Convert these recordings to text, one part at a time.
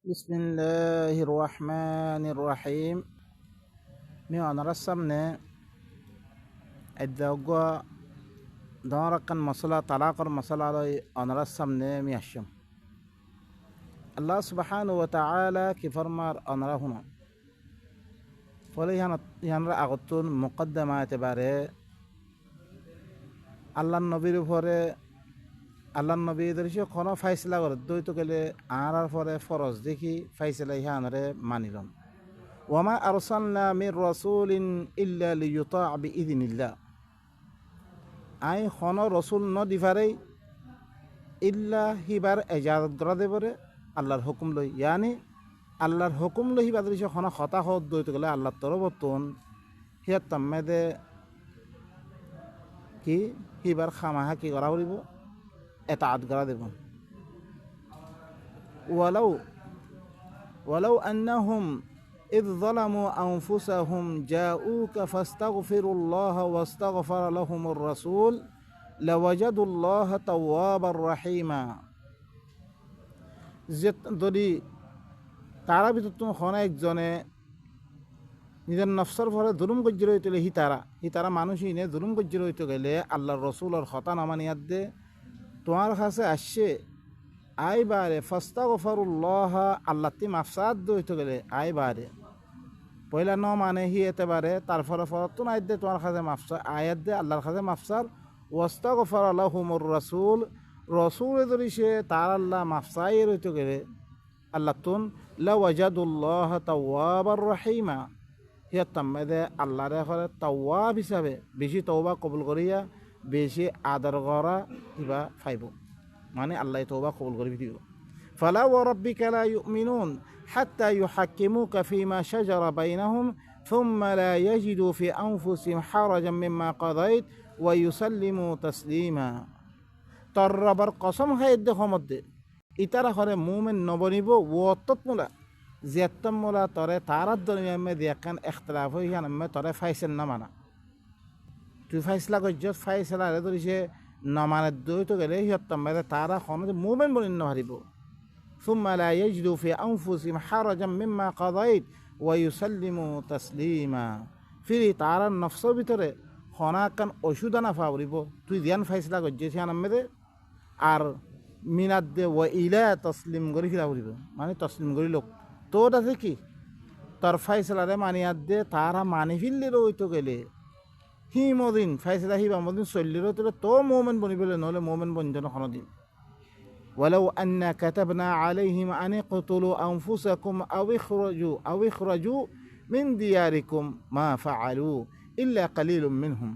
বিসমিল্লাহির রহমানির রহিম। মি অনারার সামনে এদ্দাগ দরাকান মশলা তালাকর মশলা অনারার সামনে মি আসম আল্লাহ সুবহানাহু ওয়া তাআলা কি ফরমার অনারা হুন ফলে ইহানরা আগতুন মুকদ্দমা এতেবারে আল্লাহ নবীর উপরে আল্লাহ নবী দৃশ্য কোনো ফাইসলা করে দৈত গেলে আর পরে ফরজ দেখি ফাইসলা ইহানরে মানিলন। ওয়ামা আরসালনা মির রাসূলিন ইল্লা লিয়ুতা'a বিইذনিল্লাহ। আই খন রসুল ন দিফারেই ইল্লা হিবার এজাজত করা দেবরে আল্লাহর হুকুম লই, ইয়ানি আল্লাহর হুকুম লই হিবা দৃশ্য খন হতা হত দইতে গেলে আল্লাহর তরবতন হিয়ার তাম্মেদে কি হিবার খামাহা কি করা করিব এতাআত করা দেব। ওয়ালাউ আন্নাহুম إذ ظلموا أنفسهم جاءوك فاستغفروا الله واستغفر لهم الرسول لوجدوا الله توابا رحيما। যদি তারা ভিতর তুমি খন একজনে নিজের নফসর ফলে জুলুম গজ্জির হইতে গেলে হিতারা মানুষই নে জুলুম গজ্জির হইতে গেলে আল্লাহর রসুলের হতা নামানিয়াত দে তোমার কাছে আসছে আই বারে ফাস্তাগফিরুল্লাহ আল্লাহ তি মাফসাদ দইতে গেলে আই বারে পয়লা ন মানে হি এতে বারে তারপরে ফরতুন আয়াত দে তোমার কাছে মাফসা আয়াত দে আল্লাহর কাছে মাফসার ওয়াস্তাগফার লাহুমুর রাসূল রসুল যদি সে তার আল্লাহ মাফসাই রইতে গেলে আল্লাহ তুন লাওয়াজাদুল্লাহ তাওয়াবার রহিমা হিয়া তাম্মেদে আল্লাহরে করে তাওয়াব হিসাবে বেশি তওবা কবুল করিয়া বেশি আদর করা কিবা ফাইব, মানে আল্লাহ তওবা কবুল করে দিব। ফালা ওয়া রাব্বিকা লা ইউমিনুন হাত্তা ইউহাক্কিমুকা ফীমা শাজারা বাইনাহুম থুম্মা লা ইয়াজিদু ফি আনফুসিহিম হারাজাম মিম্মা কাদাইত ওয়া ইউসাল্লিমু তাসলিমা। তর রবার কসম খাই দেখমধ্যে ইতারা হরে মুমিন নবনিব ওয়াত্তত মুলা জিয়াত্তম মুলা তরে তারার দরমিয়ামে দিয়াকান ইখতিলাফ হইয়ান মে তরে ফাইসেল না মানা তুই ফাইসলা গজ্জত ফাইসলা রে ধরিছে নমানে দইত গেলে সিহঁতম মেরে তারা খন মুমিন বনি নহারিব। ثم لا يجدوا في أنفسهم حرجا مما قضيت ويسلموا تسليما। ফিরি তারার নফসর ভিতরে হনাকান ওষুধ না ফাবরিব তুই ধ্যান ফাইসলা গজ্জেছি আনামেদে আর মিনাদ দে ও ইলা তসলিম করি ফিরা করিব, মানে তসলিম করি লোক তোর আছে কি তোর ফাইসলারে মানিয়াদ দে তারা মানি ফিরলে রইতো গেলে হি মদিন ফাইসলা হিবা মদিন চল্লির তো মোমেন বনিবলে নহলে মোমেন বঞ্জন কোনোদিন। ولو أن كتبنا عليهم أن اقتلوا أنفسكم أو اخرجوا من دياركم ما فعلوا إلا قليل منهم।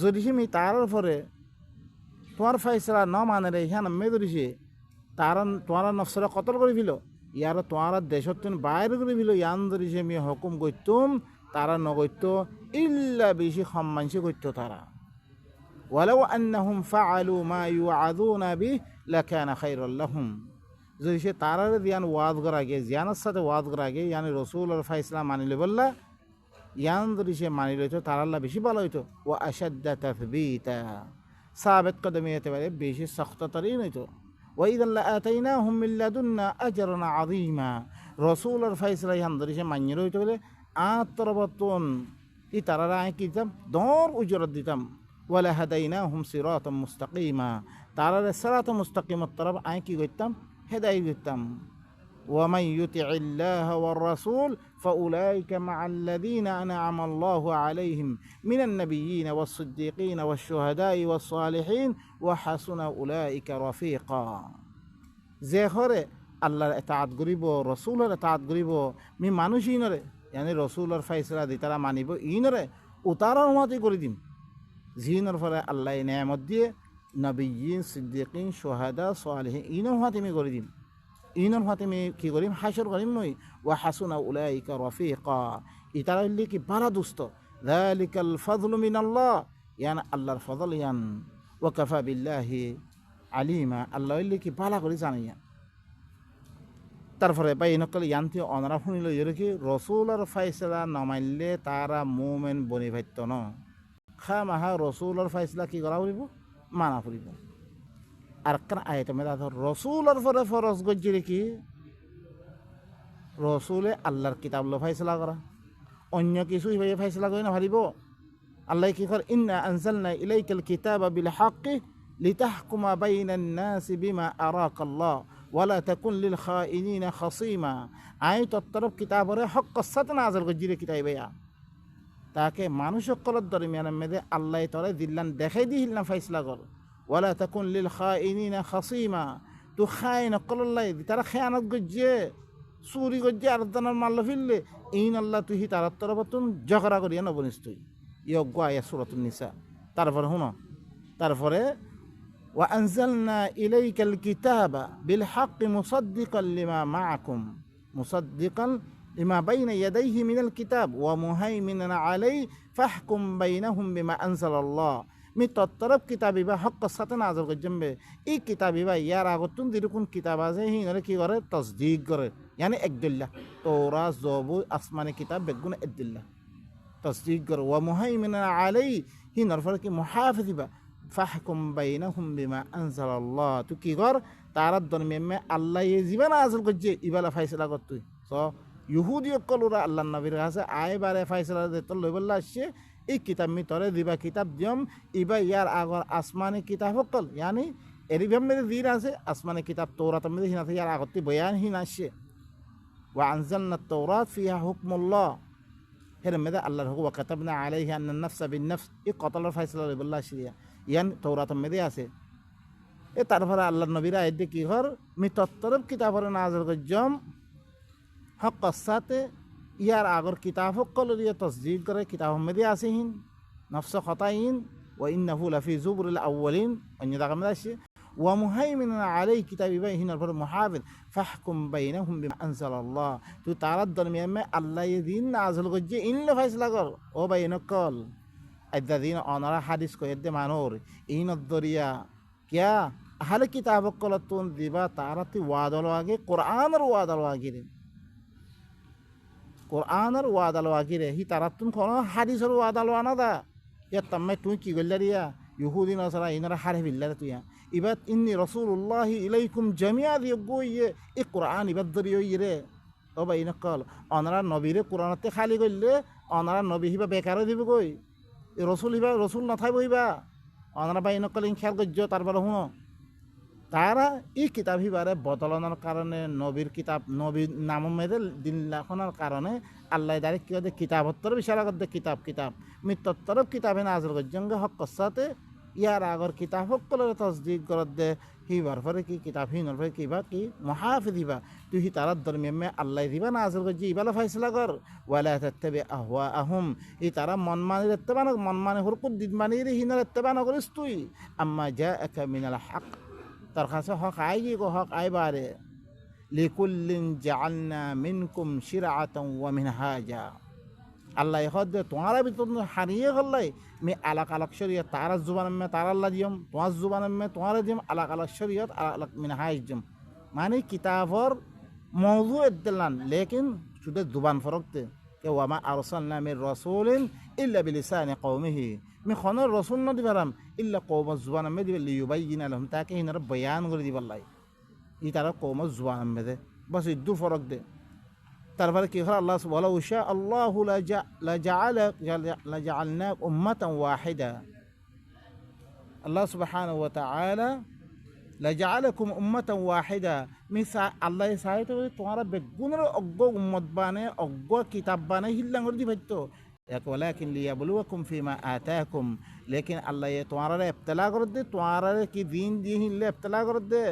যদি হিমি তারার পরে তোমার ফাইসলা ন মানে রে হ্যাঁ নামে ধরিছে তারা তোমার নফসরা কতল করে ফিল ইয়ার তোমার দেশত বাইরে করে ফিল ইয়ান ধরিছে আমি হুকুম করতুম তারা নগত্য ইল্লা বেশি সম্মানসে করত তারা। ওয়ালাউ আন্নাহুম ফাআলু মা ইউআযুনা বিহি লাকানা খায়রাল লাহুম। যদি সে তারার দিয়ান ওয়াজ করা গে জিয়ানের সাথে ওয়াজ করা গে ইয়ানি রসুলের ফাইসলা মানিলে বললা ইয়ান যদি সে মানি লইতো তার আল্লাহ বেশি ভালো হইতো। ও আশাদ্দা তাথবীতা সাবেত কদমে যেতে পারে বেশি শক্ততারই নইতো। ওয়াইদান লাআতাইনাহুম মিন লাদুন্না আজরান আযীমা। রসুলের ফাইসলা ইয়ান যদি সে মানি লইতো বলে আতরবতন ই তারারা আয় কি দিতাম দর উজরত দিতাম। ওয়ালা হাদাইনাহুম সিরাতাম মুস্তাকিমা তারার সিরাত মুস্তাকিমত তরফ আয় কি করতাম হেদায়েত দিতাম। ওয়ামান ইউতিইল্লাহ ওয়ার রাসূল ফাউলাইকা মাআল্লাযীনা আনআমা আল্লাহু আলাইহিম মিনান নাবিয়্যিনা ওয়াস সিদ্দীকিনা ওয়াশ শুহাদাই ওয়াস সালিহিন ওয়া হাসুনা উলাইকা রাফীকা। যে হরে আল্লাহর ইতাআত করিব রসুলের ইতাআত করিব মি মানুষই নরে ইয়ানি রসুলের ফাইসলা দি তারা মানিব ইনরে উতারার অনুমতি করে দিন জিনের ফলে আল্লাহ নেয়ামত দিয়ে নবিয়্যিন সিদ্দিকিন শুহাদা সালিহিন ইনর হাতিমি করে দিন ইনর হাতিমি কি করিম হাসর করিম নই ওয়া হাসুনা উলাইকা রাফীকা ইতারা হইলে কি বারা দুষ্ট যালিকাল ফাযলু মিনাল্লাহ ইয়ান আল্লাহর ফজল ইয়ান ওয়া কাফা বিল্লাহি আলিমা আল্লাহ হইলে কি বালা করে জানিয়া। তারপরে বা ইনকল ইয়ান্তি অনারা শুনিল ইয়ে কি রসুলের ফাইসলা নমাইলে তারা মুমিন বনি ভাইত ন খামাহা রসুলের ফাইসলা কি করা ফুরিব মানা ফুরিব। আর একখান আয়াতের মধ্যে আছে রসুলের পরে ফরজ গজ্জিরে কি রসুলে আল্লাহর কিতাব লো ফাইসলা করা, অন্য কিছু হিভাবে ফাইসলা করে না পারিব। আল্লাহ কি করে ইন্না আনজালনা ইলাইকাল কিতাবা বিল হাক্কি লিতাহকুমা বাইনান নাসি বিমা আরাকাল্লাহ ওয়ালা তাকুন লিল খাইনিনা খাসিমা। আই তত্তরফ কিতাবরে হক সাথে নাযিল গজ্জিরে কিতাব ভাইয়া তাকে মানুষ সকলের দরমিয়ানের মেয়েদের আল্লাহ তলে দিল্লান দেখাই দি হিল্লাম ফাইসলা কর। ওয়ালা তাকুন লিল খাইনিনা খাসিমা, তো খাইন অকল্লাই তারা খেয়ানত গজ্জে চুরি গজ্জে আর দানার মাল্লা ফিরলে ইন আল্লাহ তুই তার তরফ তুন ঝগড়া করিয়া নবনিস তুই ইয়জ্ঞ আয়া সূরাতুন নিসা। তারপরে শুনো, তারপরে ওয়া আনজালনা ইলাইকাল কিতাবা বিল হাক্কি মুসাদ্দিকাল লিমা মাআকুম মুসাদ্দিকাল লিমা বাইনা ইয়াদাইহি মিনাল কিতাব ওয়া মুহাইমিনান আলাইহি ফাহকুম বাইনাহুম বিমা আনজালাল্লাহ। মি তত্তরফ কিতাবি বা হক সাথে নাজল করজম্বে এই কিতাবি বা ইয়ার আগতুন যেরকম কিতাব আছে হিনরে কি করে তসদিক করে, ইয়ানি একদুল্লাহ তোরা জবুর আসমানি কিতাব বেগুন একদুল্লাহ তসদিক করে। ওয়া মুহাইমিনান আলাইহি হিনর ফলে কি মুহাফিজিবা ফাহকুম বাইনাহুম বিমা আনজালাল্লাহ। তুই কি কর তারার দরমিয়ামে আল্লাহ এ জীবন নাজল করছে ইবালা ফাইসলা কর তুই। সো ইহুদি অকলরা আল্লাহ নবীর কাছে আয় বারে ফাইসলা দে তোর লইবল্লা আসছে এই কিতাব মি তরে দিবা কিতাব দিয়ম ইবা ইয়ার আগর আসমানি কিতাব অকল ইয়ানি এরিবাম মেরে দিন আছে আসমানি কিতাব তৌরাত মেরে হিনা ইয়ার আগতে বয়ান হিন আসছে। ওয়া আনজালনা তাওরাত ফিহা হুকমুল্লাহ হের মেদা আল্লাহর হুকুম ওয়া কাতাবনা আলাইহি আন্না নাফসা বিন নাফস এই কতলার ফাইসলা লইবল্লা আসছে ইয়ান তৌরাত মেরে আছে। এ তারপরে আল্লাহর নবীরা এতে কি কর মি তত্তরফ কিতাবরে নাযিল করজম হক সাথে ইয়ার আগর কিতাব সকল দিয়ে তসদিক করে কিতাব মেদি আসেহিন নফস খতাইন ও ইন্নাহু লাফি জুবুরিল আউয়ালিন অন্য দাগামে আসে ওয়া মুহাইমিনান আলাইহি কিতাবিবা হিনার পর মুহাফিজ ফাহকুম বাইনাহুম বিমা আনজালাল্লাহ। তুই তারার দরমিয়ানে আল্লাহ দিন নাযিল করছে ইনলে ফাইসলা কর ও বাইনকল আদা দিন অনারা হাদিস কইতে মানোর ইনত দরিয়া কিয়া আহলে কিতাব সকলতুন দিবা তারাতি ওয়াদল আগে কোরআনের ওয়াদল আগে কোরআনের ওয়াদাল ওয়াগিরে হি তারাতুন কোনো হাদিসের ওয়াদাল ওয়ানা দা ইয়া তাম্মাই তুই কি গল্লা রিয়া ইহুদি নসারা ইনারা হারে বিল্লা তুইয়া ইবাত ইন্নি রাসূলুল্লাহি ইলাইকুম জামিআ দিয়ে গইয়ে এই কোরআন ইবাদ দরিও ইরে ও ভাই নকল অনারা নবীরে কোরআনতে খালি করলে অনারা নবী হিবা বেকার দিব গই রসুল হিবা রসুল না থাকব হিবা অনারা ভাই নকল খেয়াল করছ তারপরে শুনো তারা এই কিতাব হিবারে বদলানোর কারণে নবীর কিতাব নবীর নাম মেয়েদের দিন লেখনের কারণে আল্লাহ ডাইরেক্ট কী করতে কিতাবত্তর বিশাল করতে কিতাব কিতাব মৃত্যুত্তর কিতাবে নাজর গজ্জঙ্গে হক সাথে ইয়ার আগর কিতাব সকলের তসদিক করত দে হিবার ফলে কি কিতাব হিনর ফলে কিবা কি মহাফিজ হিবা তুই হি তারার দরমিয়ামে আল্লাহ দিবা নাজর গজ্জি ইবালা ফাইসলা কর ওয়ালা তাত্তাবি আহওয়া আহুম ই তারা মন মানির এত্তেবান মন মানে হরকুদ দিন মানির হিনার এত্তেবান করিস তুই আম্মা জাআকা মিনাল হক তার কাছে হক আই গো হক আই বারে লিকুল্লিন জাআলনা মিনকুম শিরআতান ওয়া মিনহাজা। আল্লাহ হদ তোমারা ভিতর হারিয়ে গল্লাই মে আলাক আলাক শরিয়ত তারা জুবান মে তারা আল্লাহ দিয়ম তোমার জুবান মে তোমারা দিয়ম আলাক আলাক শরিয়ত আলাক মিনহাজ দিয়ম মানে কিতাবর মওযু এদলান লেকিন শুধু জুবান ফরকতে কে ওয়া মা আরসালনা মির রাসূলিন ইল্লা বিলিসানি কওমিহি আমি খনৰ রসুল ন দিবারাম ইল্লা কৌম জুবান আম্মে দিবে লিউবাইয়িনা লাহুম তাকে হিনারা বয়ান করে দিবার লাই ই তারা কৌম জুবান আম্মে দে বাস ইদ্দু ফরক দে। তারপরে কি হল আল্লাহ ওয়ালাউ শা আল্লাহু লাজাআলনা উম্মাতান ওয়াহিদা আল্লাহ সুবহানাহু ওয়া তাআলা লাজাআলাকুম উম্মাতান ওয়াহিদা মিসা আল্লাহ সাইতে তোমারা বেগুনের অজ্ঞ উম্মত বানে অজ্ঞ কিতাব বানে হিল্লাং করে দিবাইতো ওয়ালাকিন লিয়াবলুয়াকুম ফিমা আতাকুম লেকিন আল্লাহ তোমারা ইবতলা করে দে তোমারা কি দিন দিয়ে হিললে ইবতলা করে দে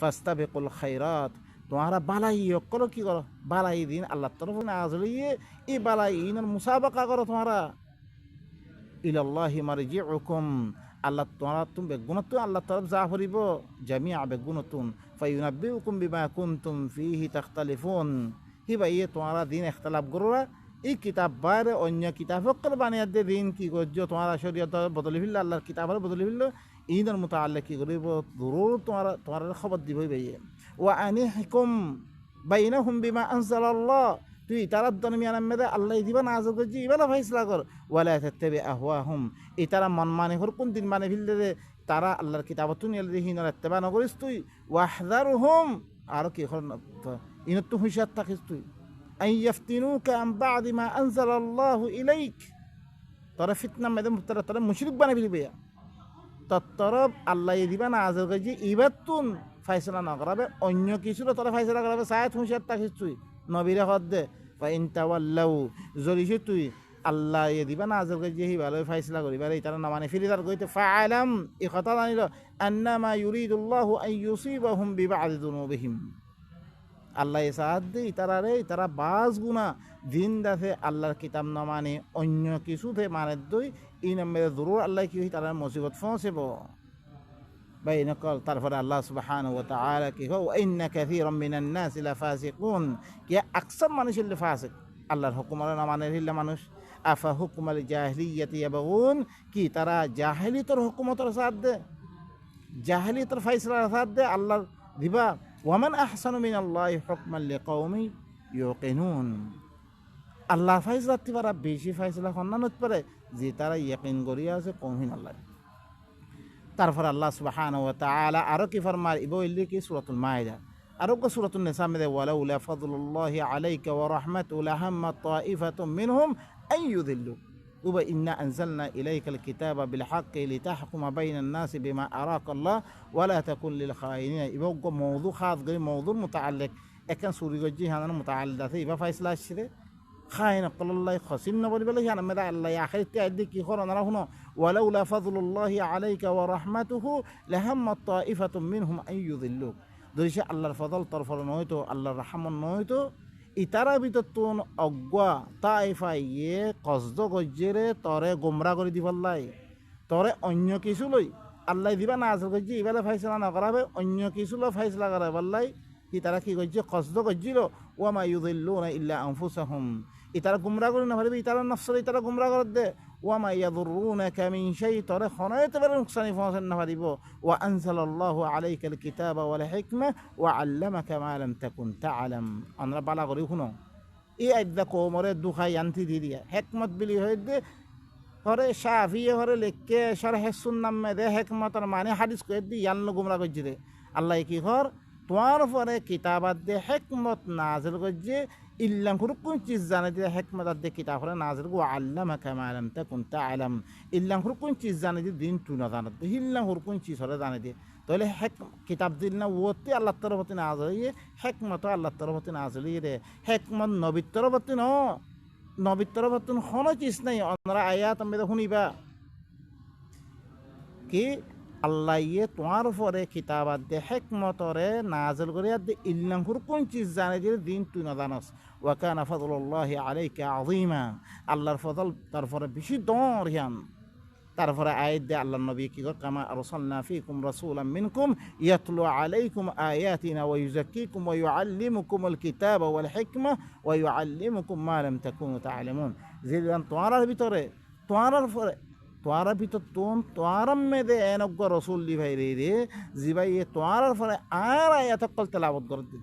ফাস্তাবিকুল খায়রাত তোমারা বালাই করো কি করো বালাই দিন আল্লাহর তরফ নাজলিয়ে এই বালাই ইনের মুসাবাকা করো তোমারা ইলাল্লাহি মারজিউকুম আল্লাহ তোমারা তুমি বেগুনতুন আল্লাহ তরফ যা করিব জামিআ বেগুনতুন ফায়ুনাব্বিউকুম বিমা কুনতুম ফিহি তাখতালিফুন হিবা ইয়ে তোমারা দিন ইখতিলাফ করোরা এই কিতাব বাইরে অন্য কিতাব সকল বানিয়ে দে দিন কি করছো তোমার শরীয়ত বদলি ফেললো আল্লাহর কিতাবের বদলি ফেললো ঈদের মতো আল্লাহ কী করিব জরুর তোমার খবর দিবই ভাইয়ে ও আনি হিকুম বাইনাহুম বিমা আনজালাল্লাহ তুই তারার দরমিয়ান মেদে আল্লাহ দিবা নাজর করছি ইবালা ফাইসলা কর ওয়ালা তাত্তাবি আহওয়াহুম এই তারা মন মানে হর কোন দিন মানে ফেললে তারা আল্লাহর কিতাবতুন হিনার ইত্তেবা নকরিস তুই ওয়াহদারহুম আর কি ইনত তুই হুঁশিয়ার থাকিস তুই আন ইয়াফতিনুকা আন বাদি মা আনজালাল্লাহু ইলাইক তোরা ফিতনা মেদে তোরা মুশরিক বানাই ফেলবে তত্তরব আল্লাহ দিবা না আজর যে ইবার তুন ফাইসলা না করাবে অন্য কিছুরও তোরা ফাইসলা করাবে সায়দ হুঁশিয়ার থাকিস তুই নবীরে হদ দে বা ইনতাওয়াল্লাউ জরিসে তুই আল্লাহ দিবা না আজর যে হি ভালো ফাইসলা করিবার এই তারা না মানে ফিরিদার কইতে ফাআলাম এই কথা জানিল আন্নামা ইউরিদুল্লাহু আন ইউসিবাহুম বিবাদি দুনুবিহিম আল্লাহ সাহায্য দেই তারা বাস গুণা দিন দাসে আল্লাহর কিতাব না মানে অন্য কিছুতে মানে দই এই নামের জরুর আল্লাহ কি তারা মুসিবত ফসেব বা নকল তারপরে আল্লাহ সুবহানাহু ওয়া তাআলা কি হো ইন্না কাসীরাম মিনান নাস লা ফাসিকুন কি আকসার মানুষ হলে ফাসিক আল্লাহর হুকুম না মানে হলে মানুষ আফা হুকুমাল জাহিলিয়াতি ইয়াবগুন কি তারা জাহিলিয়তের হুকুমতের সাথ দে জাহিলিয়তের ফয়সালার সাথ দে আল্লাহর দিবা ওয়ামান আহসানু মিনাল্লাহি হুকমান লিকাওমি ইউকিনুন আল্লাহ ফয়সালা তিবারা বেশি ফয়সালা খন্নানত পারে যে তারা ইয়াকিন করিয়া আছে কওমিন আল্লাহ তারপর আল্লাহ সুবহানাহু ওয়া তাআলা আরো কি ফরমায় ইবো ইল্লি কি সূরাতুল মাইদা আরো কি সূরাতুন নিসা মে ওয়ালাউলা ফাদলুল্লাহি আলাইকা ওয়া রাহমাতুহু লাহাম্মা তাইফাতুম মিনহুম আন ইউদিল্লু ওয়া ইন্না আনজালনা ইলাইকাল কিতাবা বিল হাক্কি লিতাহকুমা বাইনান নাসি বিমা আরাকাল্লাহ ওয়া লা তাকুন লিল খায়িনিনা ইবো মওযু খাস গরি মওযুর মুতাআল্লিক একান সূরি গজি হানান মুতাআল্লিক আছে ইবা ফাইসলা আসছে খায়ন কল্লাহ খসিন নবলি বলে জানা মেদা আল্লাহ আখিরতে আদি কি করন না হুনো ওয়ালাউলা ফাদলুল্লাহি আলাইকা ওয়া রাহমাতুহু লাহাম্মা তাইফাতুম মিনহুম আন ইউদিল্লু দইছে আল্লাহর ফজল তরফল নয়তো আল্লাহর রহমান নয়তো ইতারা ভিতর তুন অজ্ঞা তাইফা ইয়ে কসদ গজ্জেরে তরে গোমরা করে দিবল্লাই তরে অন্য কিছু লই আল্লাহ দিবা না আসল গজ্জি ইবালে ফাইসলা না করাবে অন্য কিছু লো ফাইসলা করে বললাই কি তারা কি গজ্জে কসদ গজ্জিল ওয়া মা ইউদিল্লুনা ইল্লা আনফুসাহুম ইতারা গুমরা করে না পারবে ইতারা নফসরে ইতারা গুমরা করে দে ওয়া মা ইয়াদুরুনাকা মিন শাই তরে খনাইতে পারে নুকসানি ফসন না পারিব ওয়া আনজালাল্লাহু আলাইকাল কিতাবা ওয়াল হিকমা ওয়া আল্লামাকা মা লাম তাকুন তাআলাম আমরা বালা করি শুনো এই আইদা কোমরে দুখাই আনতি দি দিয়া হিকমত বিলি হই দে হরে শাফিয়ে হরে লেখকে শরহ সুন্নাহ মে দে হিকমতর মানে হাদিস কই দি ইয়ান গুমরা কইজি দে আল্লাহ কি কর তোমার পরে কিতাবাত দে হিকমত নাজিল কইজি ইল্লাম কোন চিজ জানে দিয়ে হিকমত দে কিতাব পরে নাজিল গো আল্লামাকা মা লাম তাকুন তাআলাম ইল্লাম কোন চিজ জানে দিয়ে দিন তুই না জানে ইল্লাম কোন চিজ হরে জানে দিয়ে তাহলে কিতাব দিল না ওতে আল্লাহর তরফতে নাজিল হইয়ে হিকমত আল্লাহর তরফতে নাজিল হইয়ে রে হিকমত নবীর তরফতে ন নবীর তরফতে কোনো চিজ নাই আমরা আয়াত আমরা শুনিবা কি আল্লাহ ইয়ে তোমার পরে কিতাবাত দে হিকমতরে নাজিল করিয়া দে ইল্লাম কোন চিজ জানে দিয়ে দিন তুই না জানাস ওয়া কানা ফাদলুল্লাহি আলাইকা আযীমা আল্লাহর ফজল তারপরে বেশি দরিয়ান তারপরে আয়াত দে আল্লাহর নবী কি কর কামা আরসালনা ফীকুম রাসূলাম মিনকুম ইয়াতলু আলাইকুম আয়াতিনা ওয়া ইউযাক্কিকুম ওয়া ইউআল্লিমুকুমুল কিতাবা ওয়াল হিকমা ওয়া ইউআল্লিমুকুম মা লাম তাকুনু তা'লামুন যেন তোমার ভিতরে তোমার ভিতর তোমার মেদে এনজ্ঞ রসুল দি ভাই রে জিবাই তোমার ফলে আর আয়াত কল তেলাবত করে দে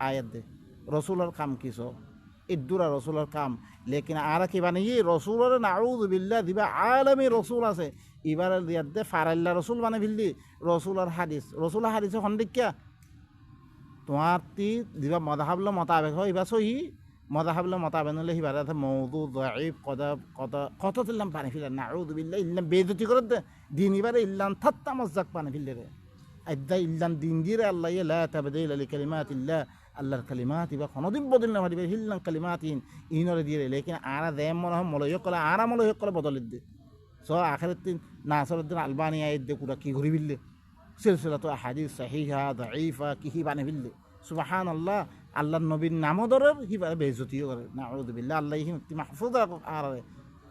আয়াত দে রসুলের কাম কিস ইদুরা রসুলের কাম লেকিন আর কি বানিয়ে রসুলের নাউযু বিল্লাহ দিবা আলামী রসুল আছে এবার দিয়াত দে ফারাল্লা রসুল মানে ফিল্লি রসুলের হাদিস খন্ডিকা তোমার তি দিবা মদাহাবল মোতাবেক হয় এবার সহি মদাহাবল মোতাবেক হলে হিবার মৌদু দাঈফ কত দিলাম পানি ফিলে নাউযু বিল্লাহ ইল্লাম বেজতি করে দে দিন এবারে ইল্লাম থাত্তা মজ্জাক পানি ফিলে রে আইদা ইল্লাম দিন দিয়ে আল্লাহ লা তাবদীলা লিকালিমাতিল্লাহ আল্লাহর কালিমাত ইবা কোনোদিন বদল না পারিবে হিল্লাম কালিমাতিন ইনরে দিয়ে লেকিন আরা দেম মনে হয় মলয় কলে আরা মলয় কলে বদল দে সো আখিরাত নাসরুদ্দিন আলবানি আইদ দে কুরা কি ঘুরি বিল্লে সিলসিলাতু আহাদিস সহিহা দাঈফা কি হি বানি বিল্লে সুবহানাল্লাহ আল্লাহর নবীর নামও ধরের হিবারে বেইজ্জতিও করে নাউযু বিল্লাহ আল্লাহ হি মাহফুজ আর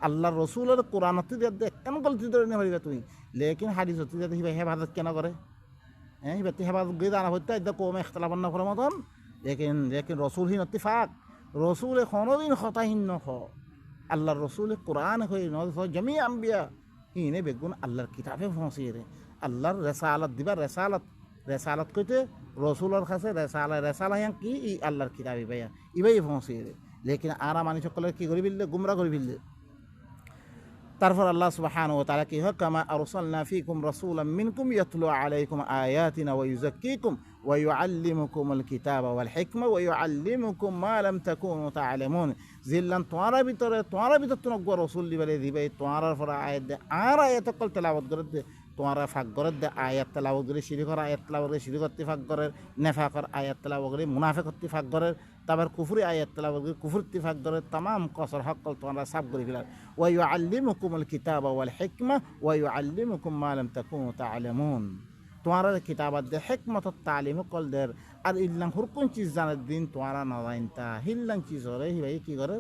আল্লাহর রাসূলের কোরআনত দিয়ে কেন গলতি ধরে না পারিবা তুই লেকিন হাদিস দিয়ে হিবা হেফাজত কেন করে হ্যাঁ হিবা হেফাজত গই জানা হইতা ইদা কম ইখতিলাফ না করে মতন লেকিন রসুলহীন ইত্তিফাক রসুল কোনোদিন খতাহীন নখ আল্লাহর রসুল কোরআন হয়ে জমি আম্বিয়া হিনে বেগুন আল্লাহর কিতাবে পৌঁছিয়ে রে আল্লাহর রেসালাত দিবা রেসালাত কইতে রসুলের কাছে রেসালা কি ই আল্লাহর কিতাবে ভাইয়া ইবাই পৌঁছিয়ে রে লেকিন আরা মানুষ সকলের কি করি বিললে গুমরা করি বিললে তারপর আল্লাহ সুবহানাহু ওয়া তাআলা কি হয়, কামা আরসালনা ফীকুম রাসূলাম মিনকুম ইয়াতলু আলাইকুম আয়াতিনা ওয়া ইউযাক্কিকুম ওয়া ইউআল্লিমুকুমুল কিতাবা ওয়াল হিকমা ওয়া ইউআল্লিমুকুম মা লাম তাকুনু তা'লামুন। জিল্লান তোমার ভিতর তো নগর রাসূল দিবারে দিবে তোমার পর আয়াত দে আর আয়াত কল তেলাওয়াত করে দে তোমার ফাঁক করে দে আয়াত তেলাওয়াত করে শিরকর আয়াত তেলাওয়াত করে শিরক করতে ফাঁক করে নেফাকর আয়াত তেলাওয়াত করে মুনাফিক করতে ফাঁক করে তারপর কুফরি আয়াত তেলাওয়াত করে কুফর ফাঁক করে তামাম কসর হক কল তোমরা সাফ করে ফেলার। ওয়া ইউআল্লিমুকুমুল কিতাবা ওয়াল হিকমা ওয়া ইউআল্লিমুকুম মা লাম তাকুনু তা'লামুন। তোমার কিতাবাত দে হিকমত তালিম কল দের আর ইল্লাং হুরকুন চিজ জানার দিন তোমারা না জানতা হিল্লাং চিজ হরে হিবাই কি করে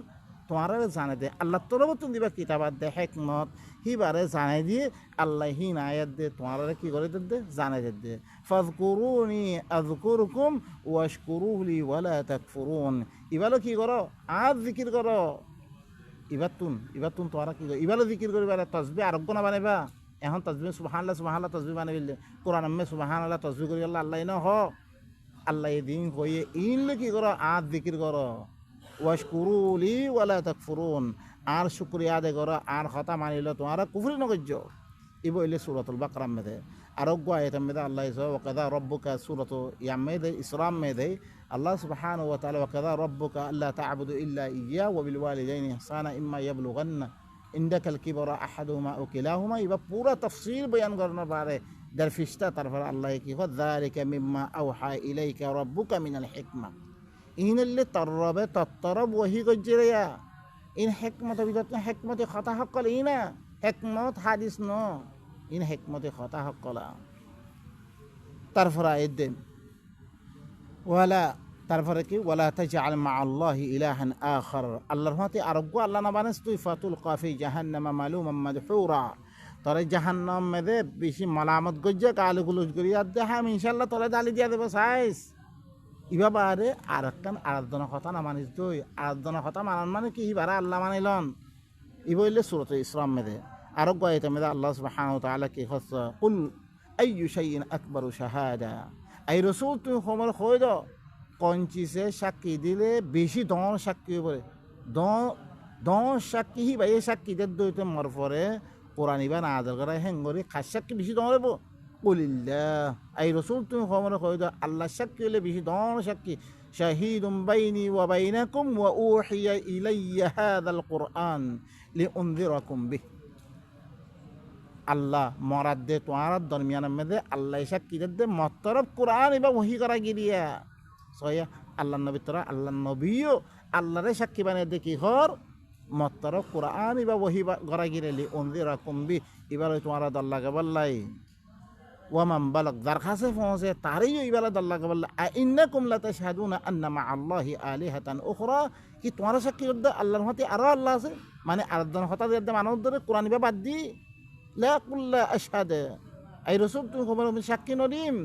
তোমারা জানে দে আল্লাহ তরবতুন দিবা কিতাবাত দে হিকমত হিবারে জানাই দিয়ে আল্লাহ হিন আয়াত দে তোমারা কি করে দে জানাই দে। ফাযকুরুনি আযকুরুকুম ওয়াশকুরুলি ওয়ালা তাকফুরুন। ইবালো কি করো আর জিকির করো ইবাতুন তোমরা কি করো ইবালো জিকির করবা তাসবিহ আরোগ্য না বানাইবা এখন তাসবিহ সুবহানাল্লাহ তাসবিহ বানাইলে কোরআন আম্মে সুবহানাল্লাহ তাসবিহ করি আল্লাহ না হ আল্লাহ দিন হয়ে ইনলে কি করো আর জিকির করো ওয়াশকুরুলি ওয়ালা তাকফুরুন আর শুকরিয়া আদায় করো আর কথা মানিল তোমরা কুফরি নগজ্য। ইবো ইলে সূরাতুল বাকারা মেদে আরোগ্য আয়াত মেদে আল্লাহ ওয়াকাদা রব্বুকা সূরাতু ইয়ামেদে ইসরাম মেদে আল্লাহ সুবহানাহু ওয়া তাআলা ওয়াকাদা রব্বুকা আল্লা তা'বুদু ইল্লা ইয়্যা ওয়া বিল ওয়ালিদাইনি ইহসানা ইম্মা ইয়াবলুগান্না ইনদাকাল কিবরা আহাদুহুমা আও কিলাহুমা। ইবা পুরা তাফসীর বয়ান করার বারে দরফিশতা তারপর আল্লাহ কি হয় যালিকা মিম্মা আওহা ইলাইকা রাব্বুকা মিনাল হিকমা। ইনল্লে তরবে তত্তরব ওহি গজ্জিরিয়া ইন হিকমত বিদত হিকমতে খতা হকল ইনা হিকমত হাদিস ন ইন হিকমতে খতা হকলা। তারপর আয়াত দেন ওয়ালা তারপরে কি ওয়ালা তাজআল মা আল্লাহি ইলাহান আখার আল্লাহর মতে আরোগ্য আল্লাহ না বানাস তুই ফাতুল কাফি জাহান্নামা মালুমান মাদহুরা তোরে জাহান্নাম মেদে বেশি মালামত গজ্জে গালগুলুজ করিয়া দে হাম ইনশাআল্লাহ তোরে দালি দিয়া দেব সাইজ ইবাবারে আর একখান আরাধনা কথা না মানিস তুই আরাধনা কথা মানান মানে কি ইবারে আল্লাহ মানিলন ইবইলে সূরাতুল ইসরাম মেদে আরোগ্য আয়াত মেদে আল্লাহ সুবহানাহু ওয়া তাআলা কি হচ্ছে কুল আইয়ু শাইইন আকবারু শাহাদা। এই রাসূল তুই খবর কই দাও কঞ্চিসে সাক্ষী দিলে বেশি দন সাক্ষী পড়ে দন সাক্ষী হি ভাই সাক্ষীদের দইতে মর পরে কোরআন ইবা না আদার করা হেঙ্গরি খাস সাক্ষী বেশি দন রেব কুলিল্লাহ। এই রসুল তুমি খবর কই দাও আল্লাহ সাক্ষী হলে বেশি দন সাক্ষী শাহিদুম বাইনি ওয়া বাইনাকুম ওয়া উহিয়া ইলাইয়া হাযাল কুরআন লিউনযিরাকুম বিহি। আল্লাহ মরাদ দে তোমার দরমিয়ানের মধ্যে আল্লাহ সাক্ষীদের দে মতরফ কোরআন ইবা ওহি করা গিরিয়া সয়া আল্লাহ নবী তোরা আল্লাহ নবীও আল্লাহরে সাক্ষী বানিয়ে দেখি হর মত্তর কোরআন ইবা ওহি গড়া গিরেলি অন্দিরা কম্বি এবার তোমার দল্লা গাবাল্লাই ওয়ামাম বালক যার কাছে পৌঁছে তারই ইবালা দল্লা গাবাল্লা ইন্নাকুম লা তাশহাদুনা আন্না মা আল্লাহি আলিহাতান উখরা কি তোমার সাক্ষী করতে আল্লাহর মতে আরো আল্লাহ আছে মানে আরাধনা কথা দিয়ে মানব ধরে কোরআন ইবা বাদ দি লা কুল্লা আশহাদে এই রাসূল তুমি খবর সাক্ষী নদিম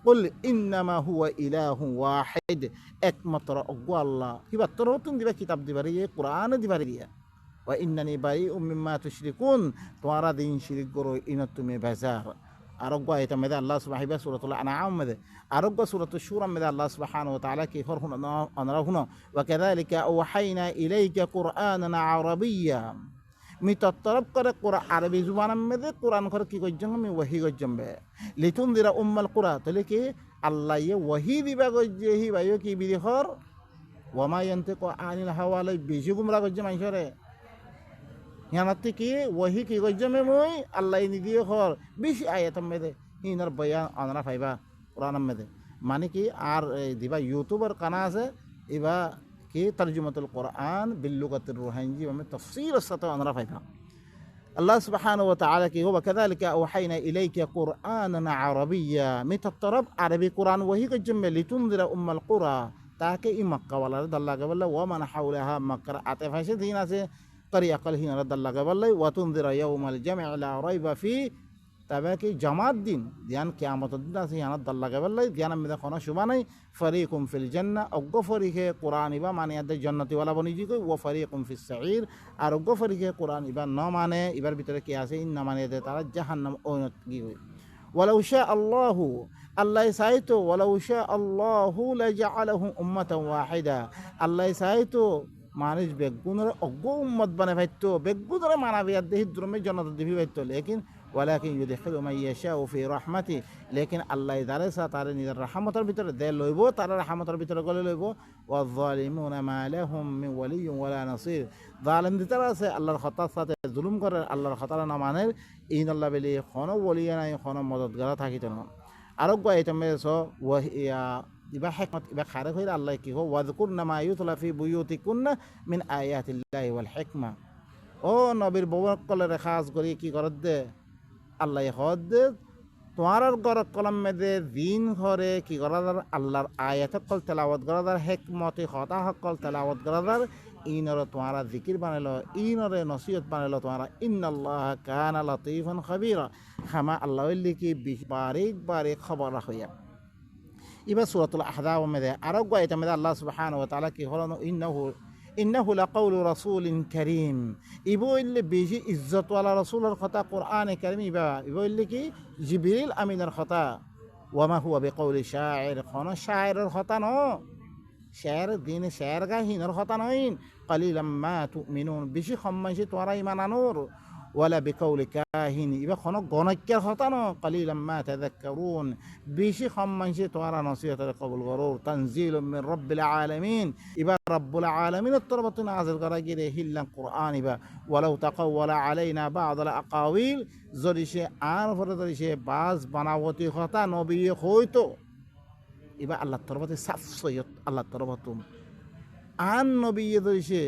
কুল ইন্নামা হুয়া ইলাহু ওয়াহিদ একমাত্র অজ্ঞ আল্লাহ কিবা তোর তুমি দিবা কিতাব দিবারে কোরআন দিবারে দিয়া ওয়া ইন্নানি বারিউম মিম্মা তুশরিকুন তোমরা দিন শিরিক করো ইন তুমি বেজার। আরোগ্য আয়াত মেদে আল্লাহ সুবহানাহু সূরাতুল আনআম মেদে আরোগ্য সূরাতুল শুরা মেদে আল্লাহ সুবহানাহু ওয়া তাআলা কি ফরহুন আনরা হুনা ওয়া কাযালিকা আওহাইনা ইলাইকা কুরআনান আরাবিয়্যা মি তরফ করে কোরআন আরবি জুবানের মধ্যে কোরআন করে কি করছেন আমি ওহি করছেন বে লিতুন দিরা উম্মাল কুরা তাহলে কি আল্লাহ ইয়ে ওহি দিবা করছে হি ভাইও কি বিদেহর ওয়ামা ইয়ান্তিকু আনিল হাওয়া লাই বেশি গুমরা করছে মানুষরে ইয়ানাতে কি ওহি কি করছে মই আল্লাহ নিদিয়ে হর বেশি আয়াতের মধ্যে হিনার বয়ান আনরা পাইবা কোরআনের মধ্যে মানে কি আর দিবা ইউটিউবের কানা আছে এবা কি তরজুমাতুল কোরআন বিল্লুগাতির রুহাইনজি মানে তাফসীরের সাথে আমরা পাইবা। আল্লাহ সুবহানাহু ওয়া তাআলা কি ওয়া কাযালিকা আওহাইনা ইলাইকা কুরআনান আরাবিয়্যা মিতাতরব আরবি কোরআন ওহি কজমে লিতুনদিরা উম্মাল কুরা তাকে ই মক্কা ওয়ালার দাল্লাগে বললে ওয়া মান হাওলাহা মক্কার আতেফাসে দিন আছে করিয়া কল হিনার দাল্লাগে বললে ওয়া তুনদিরা ইয়াউমাল জামঈ লা রাইবা ফি তবে কি জামাত দিন ধ্যান কিয়ামত দিন আছে ইয়ানার দাল্লাগে বললে ধ্যান মেদে কোনো শুবা নাই ফরিকুম ফিল জান্নাহ অজ্ঞ ফরিকে কোরআন ইবা মানে আদে জান্নাতি ওয়ালা বনিজি কই ওয়া ফরিকুম ফিস সাঈর আর অজ্ঞ ফরিকে কোরআন ইবা ন মানে ইবার ভিতরে কি আছে ইন না মানে দে তারা জাহান্নাম ওনত কি হই ওয়ালাউ শা আল্লাহু আল্লাহ চাইতো ওয়ালাউ শা আল্লাহু লাজআলাহু উম্মাতান ওয়াহিদা আল্লাহ চাইতো মানুষ বেগুনের অজ্ঞ উম্মত বানে ভাইতো বেগুনের মানাবিয়াত দেহি দ্রমে জনতা দিবি ভাইতো লেকিন ওয়ালাকিন ইউদখিলু মান ইয়াশাউ ফি রাহমাতি লেকিন আল্লাহ যারে সা তার নিজের রাহমতের ভিতরে দে লইব তার রাহমতের ভিতরে গলে লইব ওয়ায-যালিমুনা মা লাহুম মিন ওয়ালিয়্যিন ওয়ালা নাসির জালিম দিতার আছে আল্লাহর খতার সাথে জুলুম করে আল্লাহর খতার না মানের ইন আল্লাহ বলি কোনো ওলিয়া নাই কোনো মদদগার থাকিত না আরো গাইতমে সো ওয়া ইবা হিকমত ইবা খারে কইরা আল্লাহ কি হো ওয়াযকুরনা মা ইউতলা ফি বুয়ুতিকুন্না মিন আয়াতিল্লাহি ওয়াল হিকমা ও নবীর বউকলের খাস করি কি করত দে আল্লাহ হদ তোমার গরক কলম মেদে দিন ঘরে কি করাদার আল্লাহর আয়াত কল তেলাওয়াত করাদার হেকমতে হতা হকল তেলাওয়াত করাদার ইনরে তোমারা জিকির বানাইলো ইনরে নসিহত বানাইলো তোমারা ইন্নাল্লাহ কানা লাতীফান খাবীরা হামা আল্লাহ লিকি বারিক বারিক খবর রাখিয়া ইবা সূরাতুল আহজাব মেদে আরো গায়তা মেদে আল্লাহ সুবহানাহু ওয়া তাআলা কি হলো ইন্নাহু লাকাউলু রাসূলিন কারীম ইবো ইল্লে বেশি ইজ্জত ওয়ালা রাসূলের কথা কোরআনে কারীম ইবো ইল্লে কি জিবরিল আমিনের কথা ওয়ামা হুয়া বিকাউলি শাইর কোন শায়রের কথা ন শায়র দিন শায়র গাহিনের কথা নইন কালিলাম মা তুমিনুন বেশি সম্মানসি তোরা ইমান আনোর ওয়ালা বিকাউলি কাহিন ইবা কোন গণকের কথা ন কালিলাম মা তাযাক্কারুন বেশি সম্মানসি তোরা নসিহত কবুল করুর তানজিলুম মির রাব্বিল আলামিন ইবা রাব্বুল আলামিনের তরফ থেকে নাযিল করা গিয়ে হিল্লান কোরআন ইবা ওয়ালাউ তাকাওয়ালা আলাইনা বা'দাল আকাওয়িল যদি সে আর পরে যদি সে বাস বানাবতি কথা নবী হইতো এবার আল্লাহর তরফতে সাফ সৈয়দ আল্লাহর তরফত আন নবী যদি সে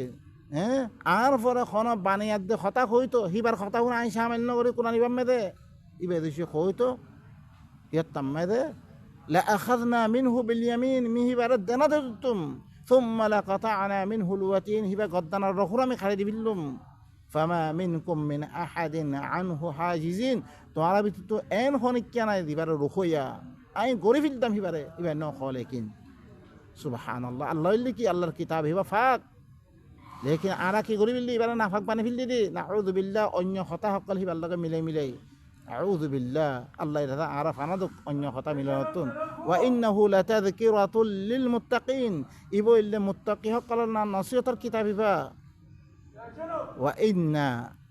হ্যাঁ আর পরে খন বানিয়াত দে হতা হইতো হিবার হতা শুনে আইসা সামান্য করে কোরআন ইবাম মেদে ইবে যদি সে হইতো ইয়াত্তাম মেদে লা আখাযনা মিনহু বিল ইয়ামিন মিহিবার দেনা দিতুম সুম্মা লাকাতা'না মিনহু লওয়াতিন হিবা গদ্দানার রখুর আমি খালি দিবিল্লুম ফামা মিনকুম মিন আহাদিন আনহু হাজিজিন তোমরা ভিতর তো এন হনিকিয়া নাই দিবার রখইয়া আই গড়ি ফেলতাম হিবারে ইবার ন লেকিন সুবহানাল্লাহ আল্লাহ কি আল্লাহর কিতাব হিবা ফাক লেকিন আরা কি গড়ি ফেললি এবারে না ফাক বানি ফেললি দি নাউযু বিল্লাহ অন্য হতা হকল হিবার লগে মিলাই আউযু বিল্লাহ আল্লাহ রাদা আরা ফানাদক অন্য হতা মিলাতুন ওয়া ইন্নাহু লাতাযকিরাতুল লিল মুত্তাকিন ইবো ইল্লে মুত্তাকি হকলের না নসিহতের কিতাব হিবা ওয়া ইন্না